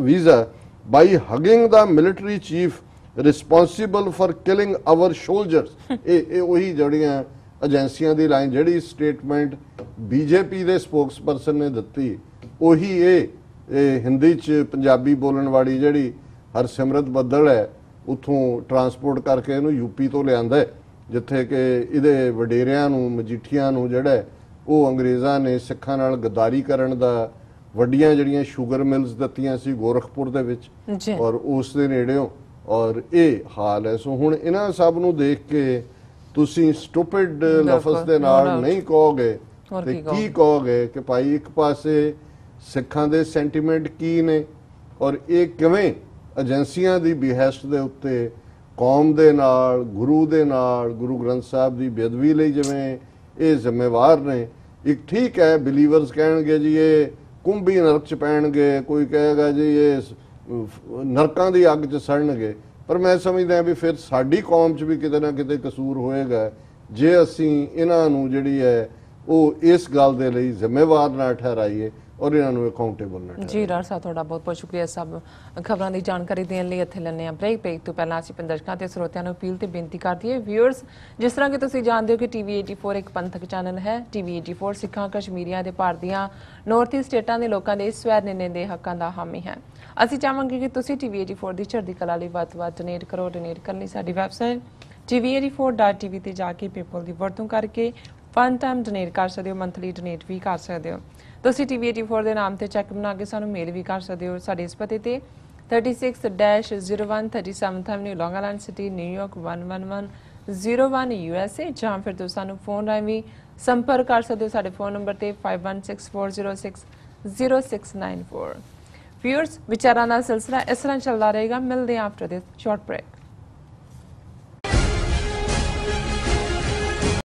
visa by hugging the military chief responsible for killing our soldiers। ਇਹ ਉਹੀ ਜਿਹੜੀਆਂ ਏਜੰਸੀਆਂ ਦੀ ਲਾਈਨ, ਜਿਹੜੀ statement BJP ਦੇ spokesperson ਨੇ ਦਿੱਤੀ, ਉਹੀ ਇਹ ਹਿੰਦੀ ਚ ਪੰਜਾਬੀ ਬੋਲਣ ਵਾਲੀ ਜਿਹੜੀ ਹਰਸਿਮਰਤ ਬੱਦਲ ਹੈ ਉਥੋਂ ਟਰਾਂਸਪੋਰਟ ਕਰਕੇ ਇਹਨੂੰ ਯੂਪੀ ਤੋਂ ਲਿਆਂਦਾ, ਜਿੱਥੇ ਕਿ ਇਹਦੇ ਵਡੇਰਿਆਂ ਨੂੰ ਮਜੀਠੀਆਂ ਨੂੰ ਜਿਹੜਾ ਉਹ ਅੰਗਰੇਜ਼ਾਂ ਨੇ ਸਿੱਖਾਂ ਨਾਲ ਗਦਾਰੀ ਕਰਨ ਦਾ ਵੱਡੀਆਂ ਜਿਹੜੀਆਂ ਸ਼ੂਗਰ ਮਿਲਸ ਦਿੱਤੀਆਂ ਸੀ ਗੋਰਖਪੁਰ ਦੇ ਵਿੱਚ, ਔਰ ਉਸ ਦੇ ਨੇੜਿਓਂ, ਔਰ ਇਹ ਹਾਲ ਹੈ। ਸੋ ਹੁਣ ਇਹਨਾਂ ਸਭ ਨੂੰ ਦੇਖ ਕੇ ਤੁਸੀਂ ਸਟੂਪਿਡ ਲਫ਼ਜ਼ ਦੇ ਨਾਲ ਨਹੀਂ ਕਹੋਗੇ ਤੇ ਕੀ ਕਹੋਗੇ ਕਿ ਭਾਈ ਇੱਕ ਪਾਸੇ ਸਿੱਖਾਂ ਦੇ ਸੈਂਟੀਮੈਂਟ ਕੀ ਨੇ, ਔਰ ਇਹ ਕਿਵੇਂ ਏਜੰਸੀਆਂ ਦੀ ਬਿਹੈਸਟ ਦੇ ਉੱਤੇ ਕੌਮ ਦੇ ਨਾਲ, ਗੁਰੂ ਦੇ ਨਾਲ, ਗੁਰੂ ਗ੍ਰੰਥ ਸਾਹਿਬ ਦੀ ਬੇਅਦਬੀ ਲਈ ਜਿਵੇਂ ਇਹ ਜ਼ਿੰਮੇਵਾਰ ਨੇ। ਇੱਕ ਠੀਕ ਹੈ ਬਿਲੀਵਰਸ ਕਹਿਣਗੇ ਜੀ ਇਹ ਕੁੰਭੀ ਨਰਕ ਚ ਪੈਣਗੇ, ਕੋਈ ਕਹੇਗਾ ਜੀ ਇਹ ਨਰਕਾਂ ਦੀ ਅੱਗ 'ਚ ਸੜਨਗੇ, ਪਰ ਮੈਂ ਸਮਝਦਾ ਵੀ ਫਿਰ ਸਾਡੀ ਕੌਮ 'ਚ ਵੀ ਕਿਤੇ ਨਾ ਕਿਤੇ ਕਸੂਰ ਹੋਏਗਾ ਜੇ ਅਸੀਂ ਇਹਨਾਂ ਨੂੰ ਜਿਹੜੀ ਹੈ ਉਹ ਇਸ ਗੱਲ ਦੇ ਲਈ ਜ਼ਿੰਮੇਵਾਰ ਨਾ ਠਹਿਰਾਈਏ ਔਰ ਇਹਨਾਂ ਨੂੰ ਅਕਾਊਂਟੇਬਲ ਨਾ ਠਹਿਰਾਈਏ। ਜੀ ਡਾਕਟਰ ਸਾਹਿਬ ਤੁਹਾਡਾ ਬਹੁਤ ਬਹੁਤ ਸ਼ੁਕਰੀਆ ਸਭ ਖਬਰਾਂ ਦੀ ਜਾਣਕਾਰੀ ਦੇਣ ਲਈ। ਇੱਥੇ ਲੈਂਦੇ ਹਾਂ ਬ੍ਰੇਕ। ਬ੍ਰੇਕ ਤੋਂ ਪਹਿਲਾਂ ਅਸੀਂ ਦਰਸ਼ਕਾਂ ਤੇ ਸਰੋਤਿਆਂ ਨੂੰ ਅਪੀਲ ਤੇ ਬੇਨਤੀ ਕਰਦੀ ਹੈ ਵਿਊਅਰਸ, ਜਿਸ ਤਰ੍ਹਾਂ ਕਿ ਤੁਸੀਂ ਜਾਣਦੇ ਹੋ ਕਿ TV 84 ਇੱਕ ਪੰਥਕ ਚੈਨਲ ਹੈ। TV 84 ਸਿੱਖਾਂ, ਕਸ਼ਮੀਰੀਆਂ ਦੇ ਭਾਰਤੀਆਂ, ਨਾਰਥ ਈਸਟ ਸਟੇਟਾਂ ਦੇ ਲੋਕਾਂ ਦੇ ਸਵੈ ਨਿਰਣੇ ਦੇ ਹੱਕਾਂ ਦਾ ਹਾਮੀ ਹੈ। ਅਸੀਂ ਚਾਹਾਂਗੇ ਕਿ ਤੁਸੀਂ TV 84 ਦੀ ਚੜ੍ਹਦੀ ਕਲਾ ਲਈ ਵੱਧ ਤੋਂ ਵੱਧ ਡੋਨੇਟ ਕਰੋ। ਡੋਨੇਟ ਕਰਨ ਲਈ ਸਾਡੀ ਵੈਬਸਾਈਟ tv84.tv ਤੇ ਜਾ ਕੇ PayPal ਦੀ ਵਰਤੋਂ ਕਰਕੇ ਵਨ ਟਾਈਮ ਡੋਨੇਟ ਕਰ ਸਕਦੇ ਹੋ, ਮੰਥਲੀ ਡੋਨੇਟ ਵੀ ਕਰ ਸਕਦੇ ਹੋ। ਤੁਸੀਂ TV 84 ਦੇ ਨਾਮ ਤੇ ਚੈੱਕ ਬਣਾ ਕੇ ਸਾਨੂੰ ਮੇਲ ਵੀ ਕਰ ਸਕਦੇ ਹੋ ਸਾਡੇ ਇਸ ਪਤੇ ਤੇ 36-01 37th Avenue, Long Island City, New York 11101 USA, ਜਾਂ ਫਿਰ ਤੁਸੀਂ ਸਾਨੂੰ ਫੋਨ ਰਾਹੀਂ ਵੀ ਸੰਪਰਕ ਕਰ ਸਕਦੇ ਹੋ ਸਾਡੇ ਫੋਨ ਨੰਬਰ ਤੇ 5164060694। ਵਿਊਅਰਸ, ਵਿਚਾਰਾਂ ਦਾ ਸਿਲਸਿਲਾ ਇਸ ਤਰ੍ਹਾਂ ਚੱਲਦਾ ਰਹੇਗਾ। ਮਿਲਦੇ ਹਾਂ ਆਫਟਰ ਦਿਸ ਸ਼ਾਰਟ ਬ੍ਰੇਕ।